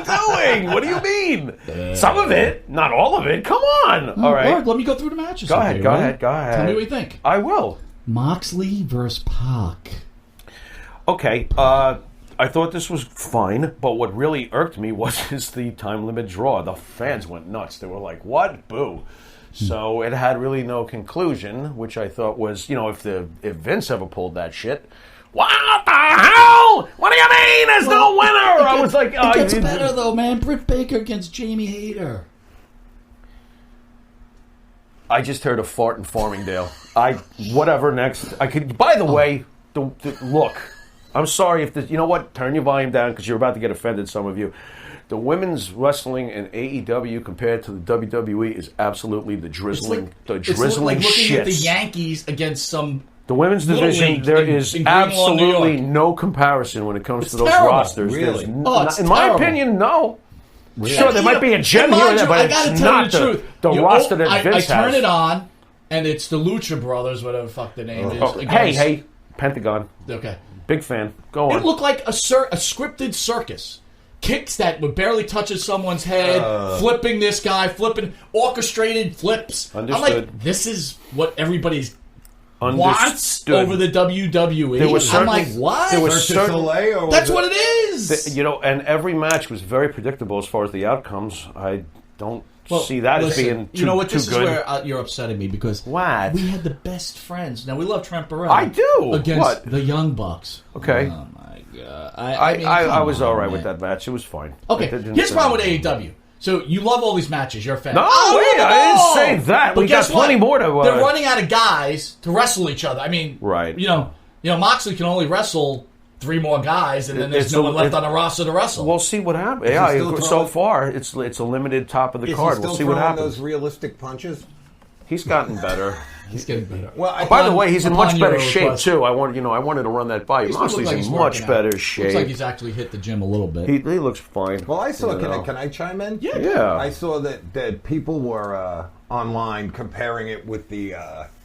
doing? What do you mean? Some of it, not all of it. Come on. All right. Let me go through the matches. Go okay, ahead. Go right? ahead. Go ahead. Tell me what you think. I will. Moxley versus Pac. Okay. I thought this was fine, but what really irked me was the time limit draw. The fans went nuts. They were like, "What? Boo!" So it had really no conclusion, which I thought was, if Vince ever pulled that shit. What the hell? What do you mean? There's no winner. I was like, It gets better though, man. Britt Baker against Jamie Hayter. I just heard a fart in Farmingdale. Whatever next. I could. By the way, look. I'm sorry if you know what. Turn your volume down because you're about to get offended. Some of you. The women's wrestling in AEW compared to the WWE is absolutely the drizzling It's drizzling like looking at the shits. Yankees against some. The women's Little division, League there in is Greenlawn, New absolutely York. no comparison when it comes to those terrible. rosters. Really? There's It's in my terrible. opinion, no. Sure, there might be a gem And here mind and there, you, but I it's gotta tell not you the truth. the roster that I Vince turn has. it on, and it's the Lucha Brothers, whatever the fuck the name is. Oh, against- hey, Pentagon. Okay. Big fan. Go on. It looked like a scripted circus. Kicks that would barely touches someone's head, flipping this guy, flipping orchestrated flips. I'm Understood. like, this is what everybody's wants Understood. over the WWE. There was I'm like, certainly- what? there was Cirque du certain- Soleil, or was That's what it is. And every match was very predictable as far as the outcomes. I don't see that listen, as being too, you know what? too This good. is where you're upsetting me because What? we had the best friends. Now we love Trent Barrera. I do. Against What? the Young Bucks. Okay. Oh my god. I come was on, all right man. with that match. It was fine. Okay, It didn't- here's the problem with AEW. So you love all these matches. You're a fan. No, I wait, love them I didn't all! say that. But We got guess plenty what? more to, They're running out of guys to wrestle each other. I mean, Right. You know, Moxley can only wrestle 3 more guys, and then there's no one left on the roster to wrestle. We'll see what happens. Yeah, I agree. So far, it's a limited top of the card. We'll see what happens. Those realistic punches. He's gotten better. He's getting better. Well, by the way, he's in much better shape too. I wanted to run that by you. Honestly, he's in much better shape. Looks like he's actually hit the gym a little bit. He looks fine. Well, I saw. Can I chime in? Yeah. I saw that people were online comparing it with the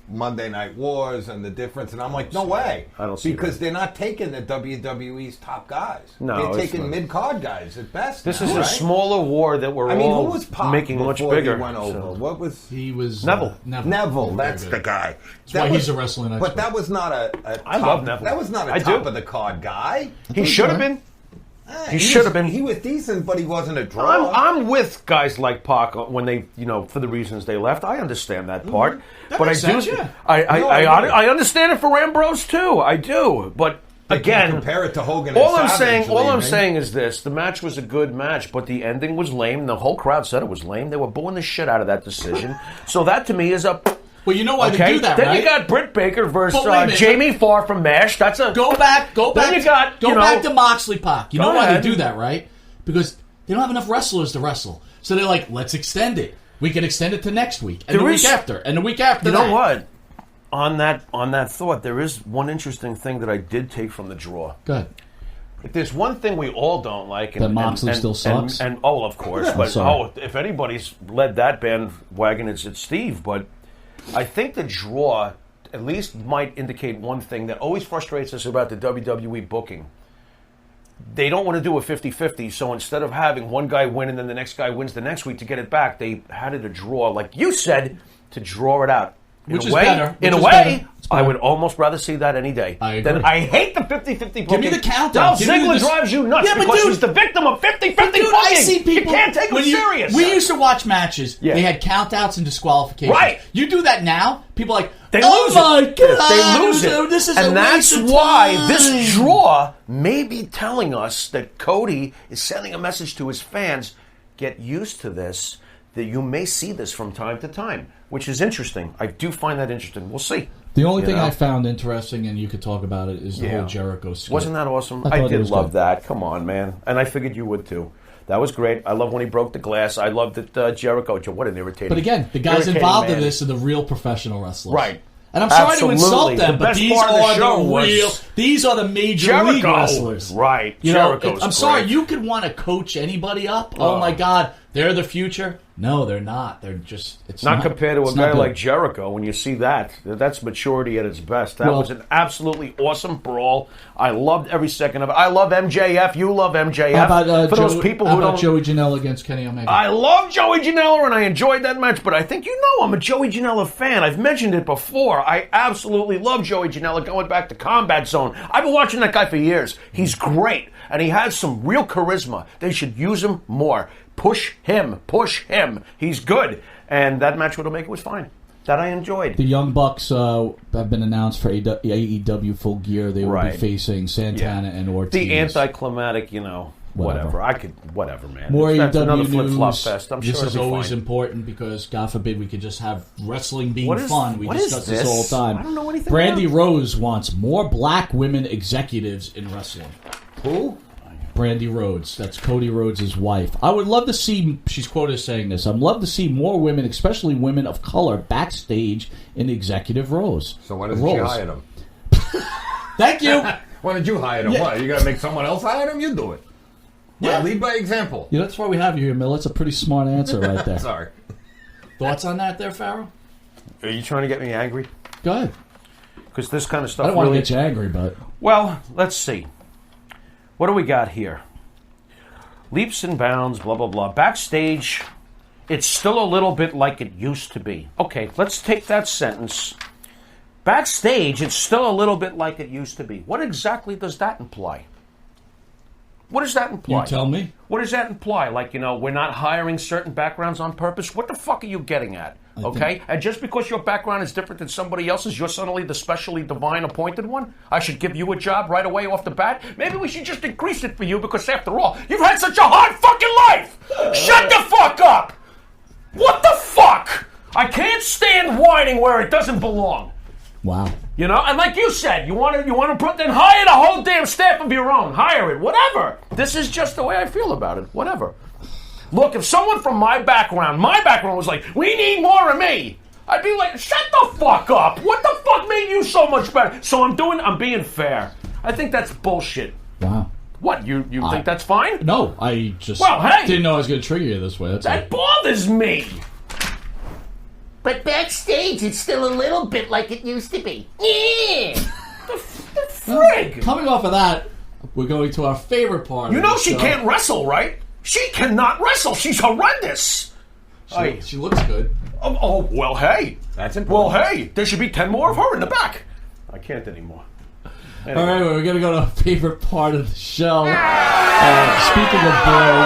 Monday Night Wars and the difference, and I'm like, no way. I don't see because they're not taking the WWE's top guys. No, they're taking mid-card guys at best. This is a smaller war that we're all who was Pac making much before bigger. He went over? So. What was he was Neville? Neville, that's the guy. That's why he's a wrestling expert. But that was not a I love Neville. That was not a top of the card guy. He should have been. He should have been. He was decent, but he wasn't a draw. I'm with guys like Pac when they, for the reasons they left. I understand that part, That but makes I do. sense, yeah. I understand it for Ambrose too. I do, but again, compare it to Hogan. All I'm saying is this: the match was a good match, but the ending was lame. The whole crowd said it was lame. They were booing the shit out of that decision. So that to me is a. Well, you know why they do that, then right? you got Britt Baker versus minute. Jamie Farr from MASH. That's a Go back. Then you got back to Moxley Pac. You know why ahead. they do that, right? Because they don't have enough wrestlers to wrestle. So they're like, let's extend it. We can extend it to next week, and the week after, and the week after. You know what? On that thought, there is one interesting thing that I did take from the draw. Good. If there's one thing we all don't like, that Moxley still sucks. And of course, but if anybody's led that bandwagon, it's Steve. But I think the draw at least might indicate one thing that always frustrates us about the WWE booking. They don't want to do a 50-50, so instead of having one guy win and then the next guy wins the next week to get it back, they had it a draw, like you said, to draw it out. Which is better. In a way, I would almost rather see that any day. I agree. I hate the 50-50 booking. Give me the countdown. Now Ziggler drives you nuts because he's the victim of 50-50 booking. I see people. You can't take him serious. We used to watch matches. Yeah. They had countouts and disqualifications. Right. You do that now, people are like, they lose God, they lose it. This is and that's a why time. this draw may be telling us that Cody is sending a message to his fans, get used to this, that you may see this from time to time, which is interesting. I do find that interesting. We'll see. The only thing I found interesting, and you could talk about it, is the whole Jericho skit. Wasn't that awesome? I did love that. Come on, man. And I figured you would too. That was great. I love when he broke the glass. I loved that Jericho. What an irritating. But again, the guys involved in this are the real professional wrestlers. Right. And I'm sorry to insult them, the but these are the major league wrestlers. Right. I'm sorry, you could want to coach anybody up. Oh my God, they're the future. No, they're not. They're just not compared to a guy like Jericho. When you see that's maturity at its best. That was an absolutely awesome brawl. I loved every second of it. I love MJF. You love MJF. How about, those people who don't, Joey Janela against Kenny Omega? I love Joey Janela, and I enjoyed that match. But I think I'm a Joey Janela fan. I've mentioned it before. I absolutely love Joey Janela. Going back to Combat Zone, I've been watching that guy for years. He's great, and he has some real charisma. They should use him more. Push him. He's good. And that match with Omega was fine. That I enjoyed. The Young Bucks have been announced for AEW Full Gear. They will be facing Santana and Ortiz. The anticlimactic, whatever. Whatever, man. More That's AEW another news. flip-flop fest. I'm this sure is it'll be always fine. important because, God forbid, we could just have wrestling being fun. We discuss this all the time. I don't know anything Brandy about Rose wants more black women executives in wrestling. Who? Brandy Rhodes. That's Cody Rhodes' wife. I would love to see, she's quoted as saying this, I'd love to see more women, especially women of color, backstage in executive roles. So why doesn't she hire them? Thank you. Why did you hire them? What? You got to make someone else hire them? You do it. Yeah, lead by example. That's why we have you here, Mill. That's a pretty smart answer right there. Sorry. Thoughts on that there, Pharaoh? Are you trying to get me angry? Go ahead. Because this kind of stuff I don't want to get you angry, but... Well, let's see. What do we got here? Leaps and bounds, blah, blah, blah. Backstage, it's still a little bit like it used to be. Okay, let's take that sentence. Backstage, it's still a little bit like it used to be. What exactly does that imply? What does that imply? You tell me. What does that imply? Like, we're not hiring certain backgrounds on purpose? What the fuck are you getting at? Okay? And just because your background is different than somebody else's, you're suddenly the specially divine appointed one? I should give you a job right away off the bat? Maybe we should just increase it for you because, after all, you've had such a hard fucking life! Shut the fuck up! What the fuck? I can't stand whining where it doesn't belong. Wow. You know, and like you said, you want to put then hire the whole damn staff of your own. Hire it, whatever. This is just the way I feel about it. Whatever. Look, if someone from my background was like, we need more of me, I'd be like, shut the fuck up. What the fuck made you so much better? So I'm being fair. I think that's bullshit. Wow. What, you think that's fine? No, I just didn't know I was going to trigger you this way. That bothers me. But backstage, it's still a little bit like it used to be. Yeah. The frig. Coming off of that, we're going to our favorite part. You of know the she show. can't wrestle, right? She cannot wrestle. She's horrendous. She looks good. Oh, well, hey. That's important. Well, hey. There should be 10 more of her in the back. I can't anymore. Anyway. All right, we're going to go to our favorite part of the show. Speaking of boring,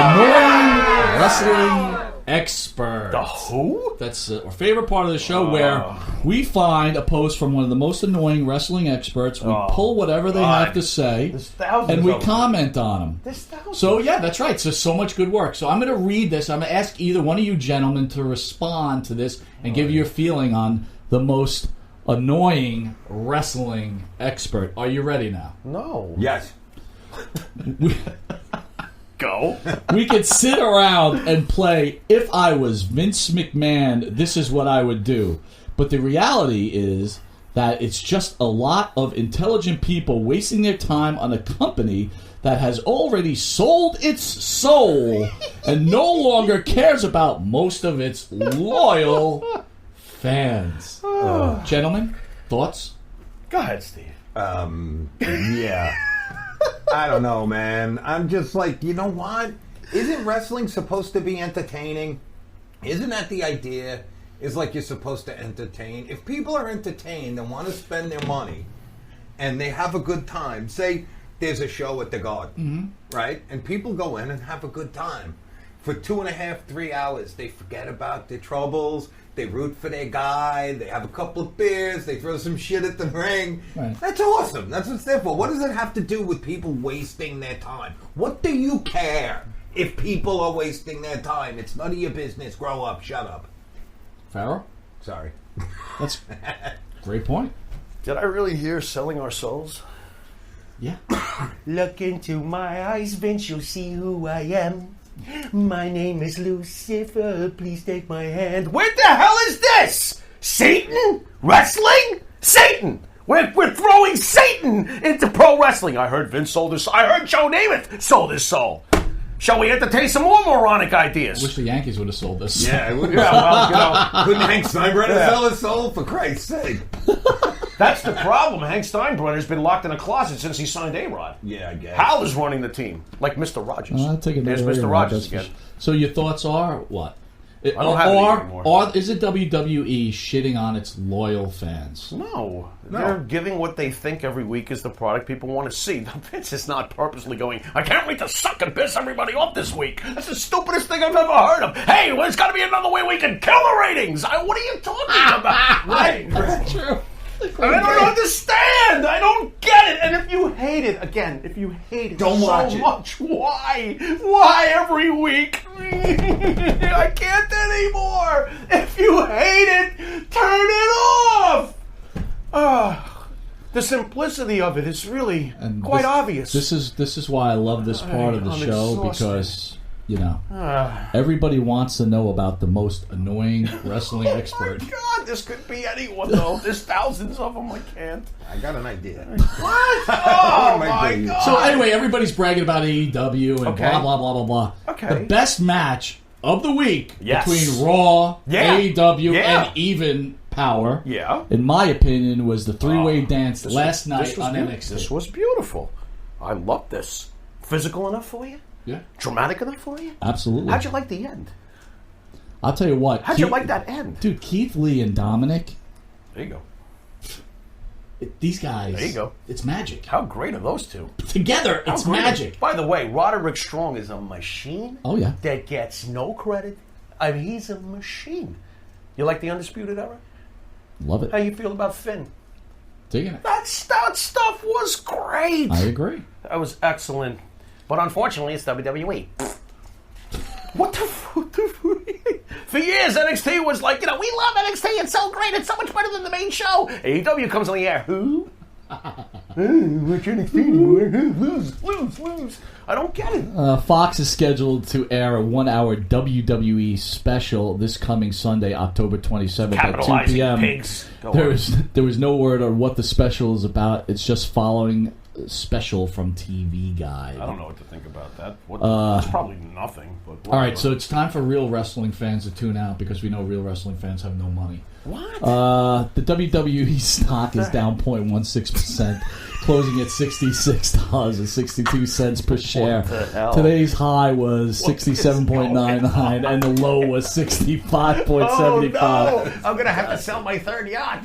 annoying wrestling expert. The who? That's our favorite part of the show where we find a post from one of the most annoying wrestling experts. We pull whatever they have to say, and we comment on them. There's thousands. So, yeah, that's right. So much good work. So I'm going to read this. I'm going to ask either one of you gentlemen to respond to this and give you a feeling on the most annoying wrestling expert. Are you ready now? No. Yes. Go. We could sit around and play, if I was Vince McMahon, this is what I would do. But the reality is that it's just a lot of intelligent people wasting their time on a company that has already sold its soul and no longer cares about most of its loyal fans. Gentlemen, thoughts? Go ahead, Steve. Yeah. I don't know, man. I'm just like, you know what? Isn't wrestling supposed to be entertaining? Isn't that the idea? Is like you're supposed to entertain. If people are entertained and want to spend their money and they have a good time, say there's a show at the Garden, right? And people go in and have a good time. For 2.5, 3 hours, they forget about their troubles. They root for their guy. They have a couple of beers. They throw some shit at the ring. Right. That's awesome. That's what it's there for. What does it have to do with people wasting their time? What do you care if people are wasting their time? It's none of your business. Grow up. Shut up. Pharaoh? Sorry. That's a great point. Did I really hear selling our souls? Yeah. Look into my eyes, Vince, you'll see who I am. My name is Lucifer, please take my hand. What the hell is this? Satan? Wrestling? Satan! We're throwing Satan into pro wrestling. I heard Vince sold his. I heard Joe Namath sold his soul. Shall we entertain some more moronic ideas? Wish the Yankees would have sold this. Yeah, well, you know, couldn't Hank Steinbrenner sell his soul, for Christ's sake? That's the problem. Hank Steinbrenner's been locked in a closet since he signed A-Rod. Yeah, I guess. Hal is running the team, like Mr. Rogers. I'll take There's another Mr. Rogers again. So your thoughts are what? I don't have any anymore. Or is it WWE shitting on its loyal fans? No. They're giving what they think every week is the product people want to see. Vince is not purposely going, I can't wait to suck and piss everybody off this week. That's the stupidest thing I've ever heard of. Hey, well, there's got to be another way we can kill the ratings. What are you talking about? Right. That's true. I don't understand. I don't get it. And if you hate it, again, if you hate it Don't so watch it. much, why? Why every week? I can't anymore. If you hate it, turn it off. The simplicity of it is really quite obvious. This is why I love this part of the I'm show exhausted. because everybody wants to know about the most annoying wrestling expert. Oh my God, this could be anyone though. There's thousands of them. I can't. I got an idea. What? Oh my God. So anyway, everybody's bragging about AEW and Okay. blah blah blah blah blah. Okay. The best match of the week Yes. between Raw, Yeah. AEW, Yeah. and Even Power, Yeah. in my opinion, was the three-way dance This last was- night this was on beautiful. NXT. This was beautiful. I love this. Physical enough for you? Yeah, Dramatic enough for you? absolutely. How'd you like the end? I'll tell you what. How'd you like that end? Dude, Keith Lee and Dominic, There you go. these guys. There you go. It's magic. How great are those two? Together, it's How great. magic. By the way, Roderick Strong is a machine Oh, yeah. that gets no credit. I mean, he's a machine. You like the Undisputed Era? Love it. How you feel about Finn? Digging it. That stuff was great. I agree. That was excellent. But unfortunately, it's WWE. What the For years, NXT was like, we love NXT. It's so great. It's so much better than the main show. AEW comes on the air. Who? We're NXT anymore. Lose. I don't get it. Fox is scheduled to air a 1-hour WWE special this coming Sunday, October 27th at 2 p.m. Pigs. There was no word on what the special is about. It's just following special from TV Guide. I don't know what to think about that. It's probably nothing. But all right, so it's time for real wrestling fans to tune out because we know real wrestling fans have no money. What? The WWE stock is down 0.16%, closing at $66.62 per share. What the hell? Today's high was 67.99, and the low was 65.75. Oh, no. I'm going to have to sell my third yacht.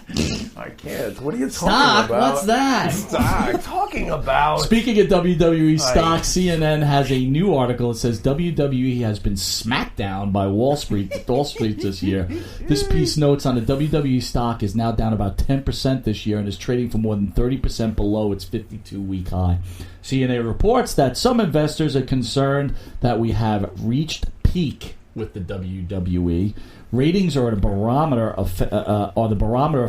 I can't. What are you talking Stock? about? What's that? What are you talking about? Speaking of WWE stock, CNN has a new article that says WWE has been smacked down by Wall Street this year. This piece notes on the WWE stock is now down about 10% this year and is trading for more than 30% below its 52-week high. CNN reports that some investors are concerned that we have reached peak with the WWE. Ratings are the barometer of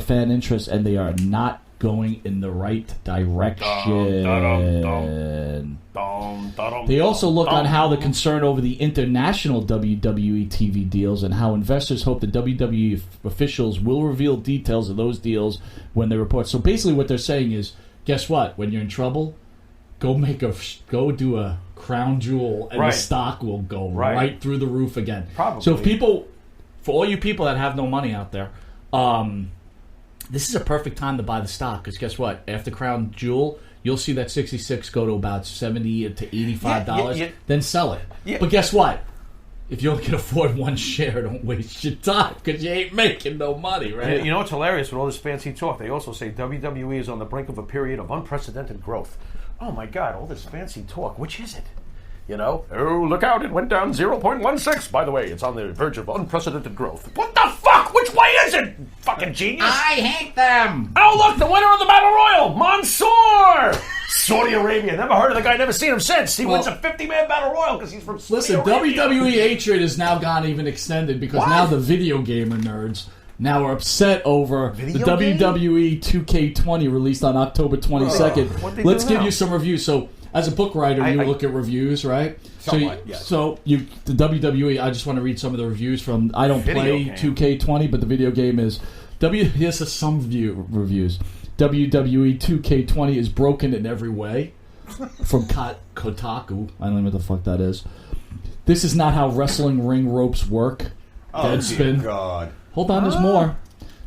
fan interest, and they are not going in the right direction. They also look on how the concern over the international WWE TV deals and how investors hope the WWE officials will reveal details of those deals when they report. So basically what they're saying is, guess what? When you're in trouble, go do a crown jewel, and the stock will go right through the roof again. Probably. So for all you people that have no money out there, this is a perfect time to buy the stock because guess what? After Crown Jewel, you'll see that 66 go to about $70 to $85. Then sell it. Yeah. But guess what? If you only can afford one share, don't waste your time because you ain't making no money, right? You know what's hilarious with all this fancy talk? They also say WWE is on the brink of a period of unprecedented growth. Oh my God! All this fancy talk. Which is it? Oh, look out, it went down 0.16. By the way, it's on the verge of unprecedented growth. What the fuck? Which way is it? Fucking genius. I hate them. Oh, look, the winner of the Battle Royal, Mansoor. Saudi Arabia. Never heard of the guy, never seen him since. He wins a 50-man Battle Royal because he's from Saudi Arabia. WWE hatred has now gone even extended because now the video gamer nerds now are upset over the WWE 2K20 released on October 22nd. Let's give you some reviews. So, as a book writer, you look at reviews, right? Somewhat, yes. So the WWE, I just want to read some of the reviews from, I don't play 2K20, but the video game is, here's some reviews. WWE 2K20 is broken in every way. From Kotaku. I don't know what the fuck that is. This is not how wrestling ring ropes work. Deadspin. God. Hold on, there's more.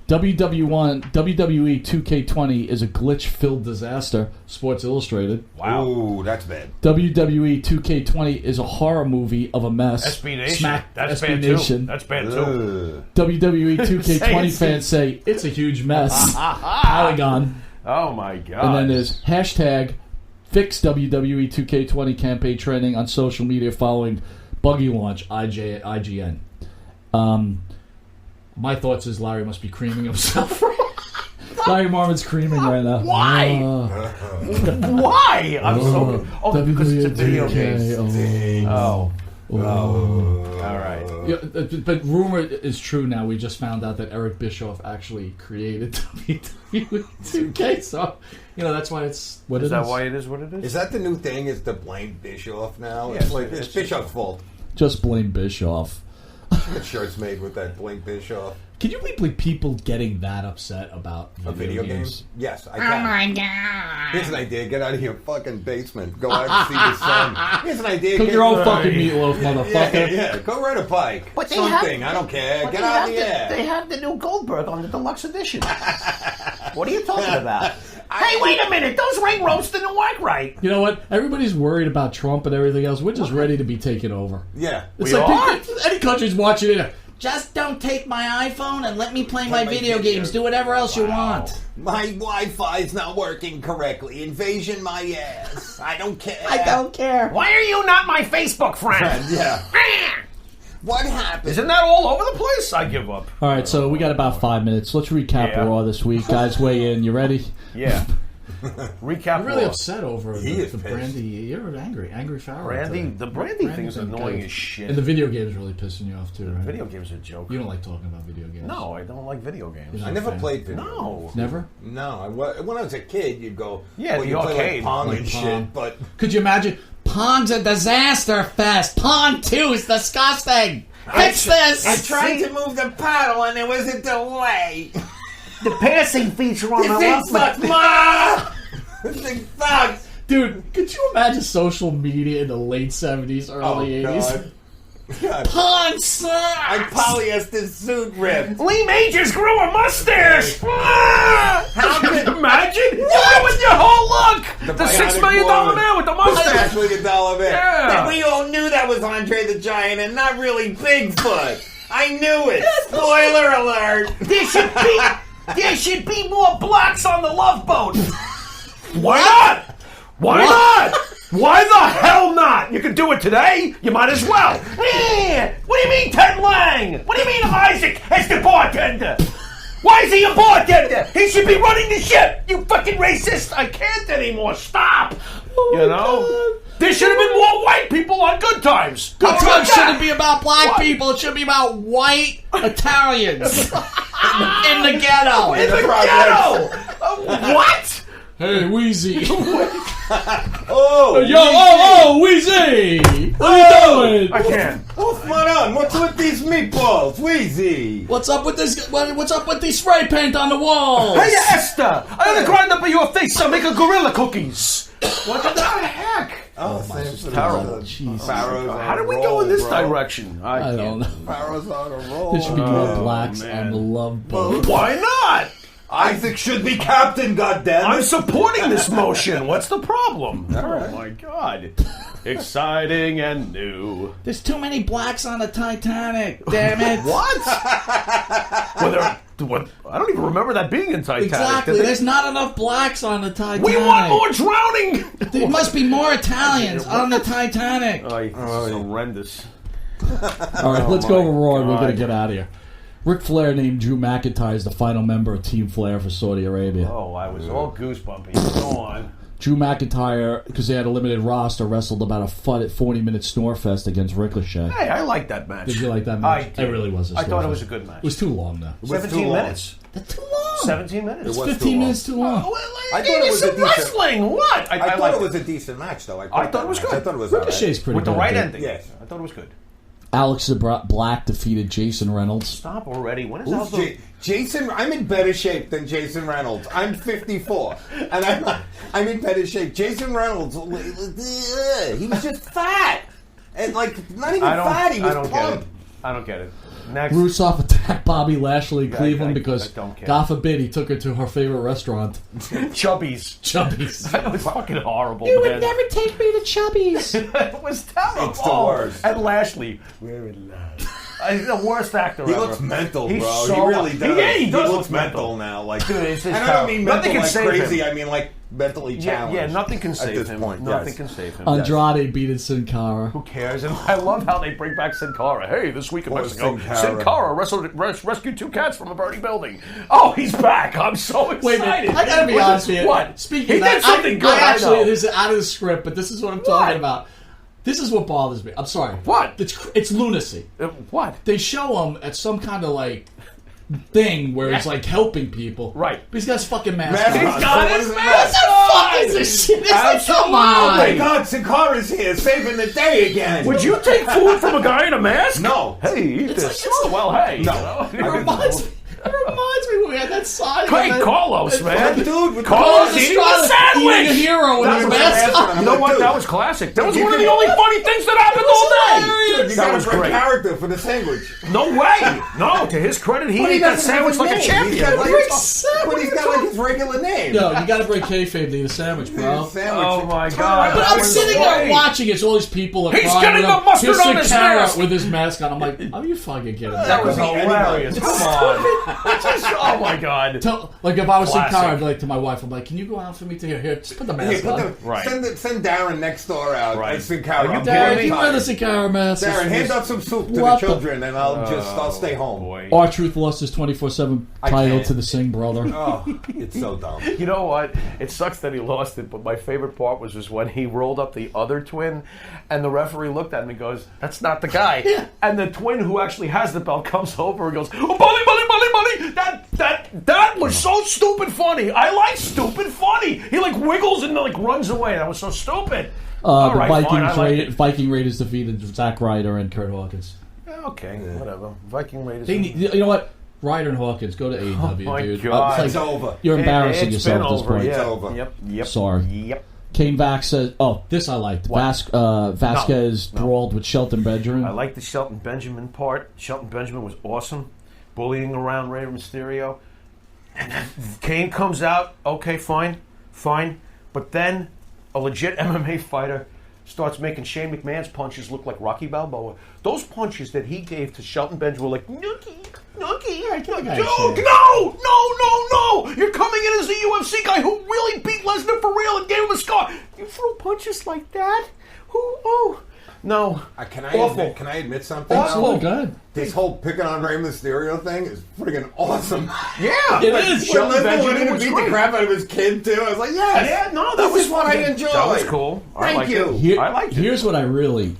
WWE 2K20 is a glitch-filled disaster. Sports Illustrated. Wow. Ooh, that's bad. WWE 2K20 is a horror movie of a mess. SB Nation. That's SB bad Nation. too. That's bad too. WWE 2K20 fans say it's a huge mess. Polygon. Oh my God. And then there's hashtag fix WWE 2K20 campaign trending on social media following buggy launch IGN. My thoughts is Larry must be creaming himself. Larry Marmon's creaming right now. Why? Why? I'm so... Oh, because it's a video game. Oh. All right. Yeah, but rumor is true now. We just found out that Eric Bischoff actually created WWE 2K. So, that's why it's what it is. Is that why it is what it is? Is that the new thing? Is to blame Bischoff now? Yes, it's Bischoff's fault. Just blame Bischoff. Get shirts made with that blame Bischoff. Can you believe people getting that upset about video games? Yes, I can. Oh my God. Here's an idea. Get out of your fucking basement. Go out and see the sun. Here's an idea. Cook your own fucking meatloaf, motherfucker. Yeah. Go ride a bike. But they Something. I don't care. Get out of the air. They have the new Goldberg on the deluxe edition. What are you talking about? Hey, wait a minute. Those ring ropes didn't work right. You know what? Everybody's worried about Trump and everything else. We're just ready to be taken over. Yeah. It's like any country's watching it. Just don't take my iPhone and let me play my video games. Do whatever else you want. My Wi-Fi's not working correctly. Invasion my ass. I don't care. I don't care. Why are you not my Facebook friend? Yeah. What happened? Isn't that all over the place? I give up. All right, so we got about 5 minutes. Let's recap Raw this week. Guys, weigh in. You ready? Yeah. Recap. I'm really Raw. upset over He the is pissed. Brandy. You're angry Pharaoh. today. The Brandy thing's thing annoying goes. as shit. And the video game's really pissing you off too, right? Video games are a joke. You don't like talking about video games. No, I don't like video games. I never played video. No. Never? No, when I was a kid, you'd go, Yeah, the you play arcade. like Pong Like and Pong. shit, but Could you imagine? Pong's a disaster fest. Pong 2 is disgusting. Fix this. I tried to move the paddle and there was a delay. The passing feature on This my thing left. sucks, Ma! This thing sucks! Dude, could you imagine social media in the late 70s, early 80s? God. Pong sucks. My polyester suit ripped. Lee Majors grew a mustache. How can you imagine? You ruined your whole look. The $6 million man with the mustache. $6 million man. Yeah. We all knew that was Andre the Giant and not really Bigfoot. I knew it. Spoiler alert. There should be more blocks on the Love Boat. Why not? Why not? Why the hell not? You can do it today. You might as well. What do you mean, Ted Lang? What do you mean Isaac is the bartender? Why is he a bartender? He should be running the ship. You fucking racist. I can't anymore. Stop. You know? There should have been more white people on Good Times. Good How about Times that? shouldn't be about black What? people. It should be about white Italians in the ghetto. In the ghetto. What? Hey, Wheezy. Oh, Yo, Wheezy. What are you doing? I can't. what's going on? What's with these meatballs, Wheezy? What's up with this? What's up with the spray paint on the walls? Hey, Esther! I'm gonna grind up your face and make a gorilla cookies. What the heck? Oh, thanks for terrible. Jesus. Pharaoh's on How a did we roll, go in this bro. direction? I don't know. Pharaoh's on a roll. There should be more blacks man. on the Love Boat. Why not? Isaac should be captain, goddammit. I'm supporting this motion. What's the problem? Oh my god. Exciting and new. There's too many blacks on the Titanic. Damn it! What? I don't even remember that being in Titanic. Exactly. Did they- There's not enough blacks on the Titanic. We want more drowning! There must be more Italians on the Titanic. Oh, this is horrendous. All right, let's go over Raw and we're God. going to get out of here. Ric Flair named Drew McIntyre as the final member of Team Flair for Saudi Arabia. Oh, I was all goosebumpy. Go on. Drew McIntyre, because they had a limited roster, wrestled about a 40-minute snore fest against Ricochet. Hey, I like that match. Did you like that I match? did. It really was a I thought it snore was a fest. good match. It was too long, though. was 17 too long. minutes. That's too long. 17 minutes. It's was 15 too minutes too long. I thought it was a decent. wrestling. What? I thought liked it was a decent match, though. I thought it was good. I thought it was Ricochet's pretty with the good. right dude. ending. Yes. I thought it was good. Alex Black defeated Jason Reynolds. Stop already. When is Who's that? Jason? I'm in better shape than Jason Reynolds. I'm 54, and I'm in better shape. Jason Reynolds, he was just fat, and like not even fat. He was I don't get plump. it. I don't get it. Next. Rusev attacked Bobby Lashley in I- Cleveland I because, don't care. God forbid, he took her to her favorite restaurant, Chubbies. Chubby's. That was fucking horrible. You man. would never take me to Chubby's. It was terrible. It's the worst. And Lashley, we're in love. He's the worst actor He ever. looks mental, He's bro. so- he really does. Yeah, he does looks look mental now. Like, Dude, it's just and I don't mean terrible. Nothing mental can like save crazy. him. I mean like mentally challenged. Yeah, nothing can at save this him. point. Nothing yes. can save him. Andrade beat Sin Cara. Who cares? And I love how they bring back Sin Cara. Hey, this week in Poor Mexico, Sin Sin Cara. Cara rescued 2 cats from a burning building. Oh, he's back! I'm so excited. Wait a minute, I gotta be honest with you. What? Speaking He of that, did something good. I actually, know. this is out of the script, but this is what I'm talking about. This is what bothers me. I'm sorry. What? It's lunacy. What? They show him at some kind of like thing where he's like helping people. Right. But he's got his fucking mask Mask on. on. He's got So his what mask is What the fuck is this shit? It's like, come Absolutely. Oh my on. God, Sin Cara's here, saving the day again. Would you take food from a guy in a mask? No. Hey, eat It's this. like- it's- Well, hey. No. You know? It reminds me. It reminds me when we had that sign. Hey, Carlos, man. Dude, with Carlos the- eating a Eating a sandwich. hero with That his was mask the on. last You know one. what? Dude, That was classic. That was You one of can- the only funny things that happened all day. Dude, you That gotta was bring great. character for the sandwich. No way. No, to his credit, he But he ate that doesn't have sandwich his like a name. He's champion. got like, What but he's got like his regular name. No, you got to break kayfabe to eat a sandwich, bro. Sandwich. Oh my God. But That I'm was sitting great. there watching. It's all these people. Are He's crying getting with him. the mustard Here's on Sin his Cara mask. with his mask on. I'm like, are you fucking kidding me? That was Could be hilarious. anybody. Come on. Oh my my God. Like if I was in Classic. car, I'd be like to my wife, I'm like, can you go out for me to here? Just put the Hey, mask on. Right. Send Darren next door out. Right. And Sin Cara. I'm Darren, really you wear the tired. Sakara mask. Darren, hand out some soup to What the the- children, and I'll stay home. Boy. Our Truth Lost is 24/7 I title can't. to the Singh brother. Oh, it's so dumb. You know what? It sucks that he lost it, but my favorite part was just when he rolled up the other twin, and the referee looked at him and goes, "That's not the guy." And the twin who actually has the belt comes over and goes, "Oh, Bully! That was so stupid funny. I like stupid funny." He like wiggles and like runs away. That was so stupid. All The right, fine, I like it. Viking Raiders defeated Zack Ryder and Kurt Hawkins. Okay, whatever. Viking Raiders. They need, you know what? Ryder and Hawkins, go to AEW, my dude. God. It's over. You're embarrassing It's yourself been at this over, point. yeah. It's over. Yep. Sorry. Yep. Kane Vax says, "Oh, this I liked. Vasquez brawled with Shelton Benjamin. I like the Shelton Benjamin part. Shelton Benjamin was awesome, bullying around Rey Mysterio. And then Kane comes out. Okay, fine. But then a legit MMA fighter starts making Shane McMahon's punches look like Rocky Balboa. Those punches that he gave to Shelton Benjamin were like, nookie. Dude, no! You're coming in as a UFC guy who really beat Lesnar for real and gave him a scar. You throw punches like that? No. Can Awful. I admit something? Absolutely good. This whole picking on Rey Mysterio thing is freaking awesome. Yeah. It is. When Lesnar Benjamin went in to was beat great. the crap out of his kid, too, I was like, yes! Yeah, no, that this was is what I fucking- enjoy. That was cool. I Thank liked you. it. I liked it. Here's what I really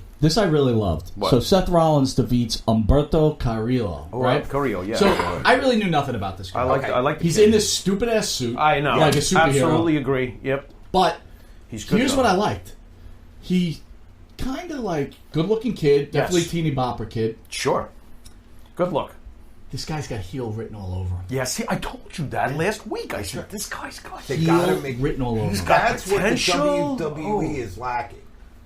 loved. What? So Seth Rollins defeats Humberto Carrillo, right? Carrillo, yeah. So I really knew nothing about this guy. I like. He's in this stupid ass suit. I know. like a superhero. Absolutely agree. Yep. But He's good. here's though. what I liked. He kind of like good looking kid, definitely Yes. teeny bopper kid. Sure. Good look. This guy's got heel written all over him. Yeah, see, I told you that last week. I said, this guy's got They Heel gotta make written all over him. That's what the potential. WWE is lacking.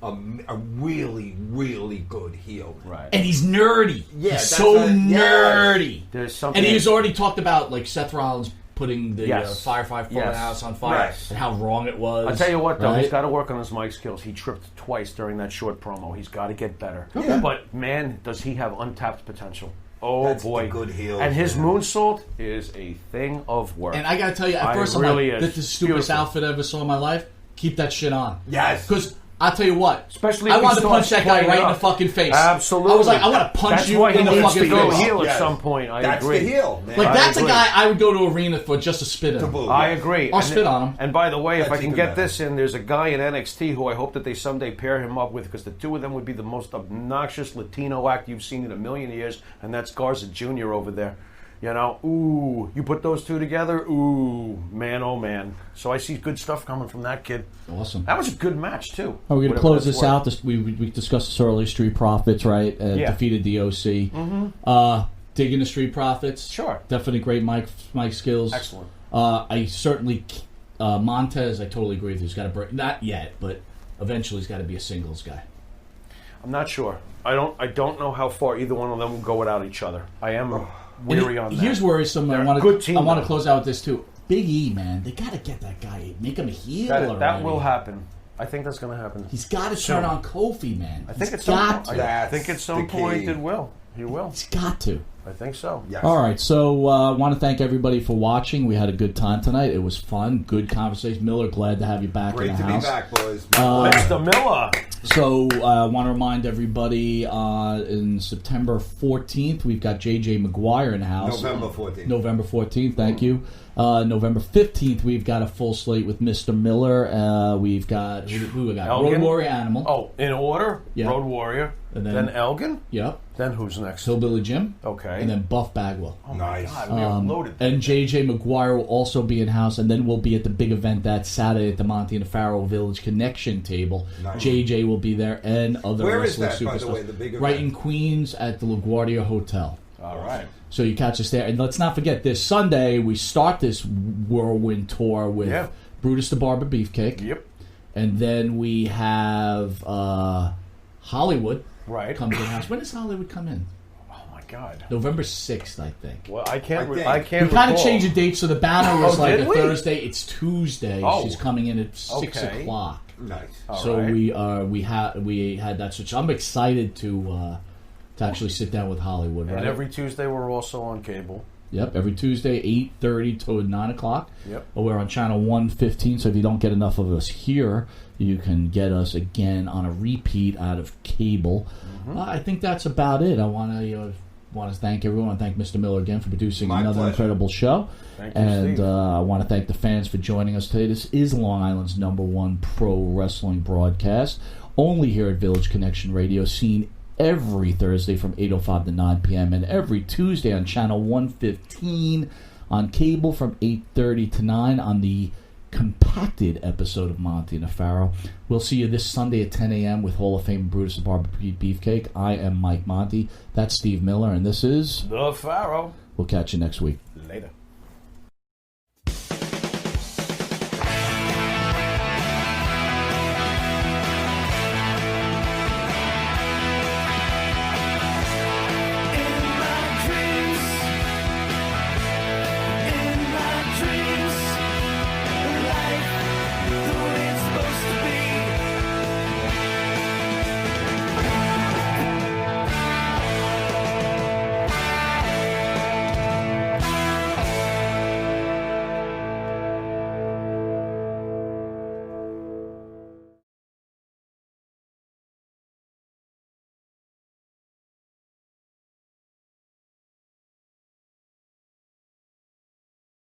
A really, really good heel. Right. And he's nerdy. Yeah, he's that's so yes. nerdy. There's something. And he's already talked about like Seth Rollins putting the Yes. Firefly Yes. house on fire Right. and how wrong it was. I'll tell you what, though, right? he's got to work on his mic skills. He tripped twice during that short promo. He's got to get better. But, man, does he have untapped potential. Oh, That's boy. the good heels, and his man. moonsault is a thing of work. And I gotta tell you, at I first I'm really like, is. this is the stupidest Beautiful. outfit I ever saw in my life. Keep that shit on. Yes. Because I'll tell you what, Especially I if he wanted to punch starts that guy playing right it in the up. fucking face. Absolutely. I was like, I want to punch That's you why he in the needs fucking to go face. heel Yes. at some point. I That's agree. the heel, man. Like, I that's a agree. guy I would go to arena for just to spit at him. Taboo. I agree. I'll spit on him. And by the way, if That's I can even get better. this in, there's a guy in NXT who I hope that they someday pair him up with, because the two of them would be the most obnoxious Latino act you've seen in a million years, and that's Garza Jr. over there. You know, ooh, you put those two together, ooh, man, oh man. So I see good stuff coming from that kid. Awesome. That was a good match, too. We're going to Whatever close that's this worth. out. We discussed this earlier. Street Profits, right? Yeah. Defeated the OC. Digging the Street Profits. Sure. Definitely great mic skills. Excellent. I certainly, Montez, I totally agree with you. He's got to break, not yet, but eventually he's got to be a singles guy. I'm not sure. I don't know how far either one of them will go without each other. I am weary on that. Here's worrisome. They're I a want good team, to though. close out with this too. Big E, man, they got to get that guy, make him a heel. That already. will happen. I think that's going to happen. He's got to turn on Kofi, man. I think He's at some got point. to. I think at some the point key. it will. He will. He's got to. I think so. Yes. All right, so I want to thank everybody for watching. We had a good time tonight. It was fun, good conversation. Miller, glad to have you back Great in to the be house. back, boys. Mr. Miller. So I want to remind everybody in September 14th, we've got J.J. McGuire in the house. November 14th. November 14th, thank you. November 15th, we've got a full slate with Mr. Miller. We've got, who we got? Elgin? Road Warrior Animal. Oh, in order? Yeah. Road Warrior. And then, then- Elgin. Yep. Then who's next? Hillbilly Jim. Okay. And then Buff Bagwell. Oh my Nice. God, we are loaded. And J.J. McGuire will also be in house, and then we'll be at the big event that Saturday at the Monte The Pharaoh Village Connection table. Nice. J.J. will be there, and other Where is wrestling that, by the superstars. way, the big event? Right in Queens at the LaGuardia Hotel. All right. So you catch us there. And let's not forget, this Sunday, we start this whirlwind tour with Yeah. Brutus the Barber Beefcake. Yep. And then we have Hollywood Right. comes in house. When does Hollywood come in? Oh my God. November 6th, I think. Well, I can't. I think. I can't. We kind of recall. changed the date, so the banner was Oh, like did a we? Thursday. It's Tuesday. Oh. She's coming in at 6 Okay. o'clock. Nice. So right. we had that switch. I'm excited to actually sit down with Hollywood. Right? And every Tuesday we're also on cable. Yep, every Tuesday, 8:30 to 9 o'clock. Yep. We're on channel 115, so if you don't get enough of us here, you can get us again on a repeat out of cable. I think that's about it. I want to thank everyone. Thank Mr. Miller again for producing My another pleasure. incredible show. Thank you, And Steve. I want to thank the fans for joining us today. This is Long Island's #1 pro wrestling broadcast, only here at Village Connection Radio, seen every Thursday from 8:05 to 9 p.m. and every Tuesday on channel 115 on cable from 8:30 to 9 on the compacted episode of Monte The Pharaoh. We'll see you this Sunday at 10 a.m. with Hall of Fame Brutus the Barbecue Beefcake. I am Mike Monte. That's Steve Miller, and this is The Pharaoh. We'll catch you next week. Later.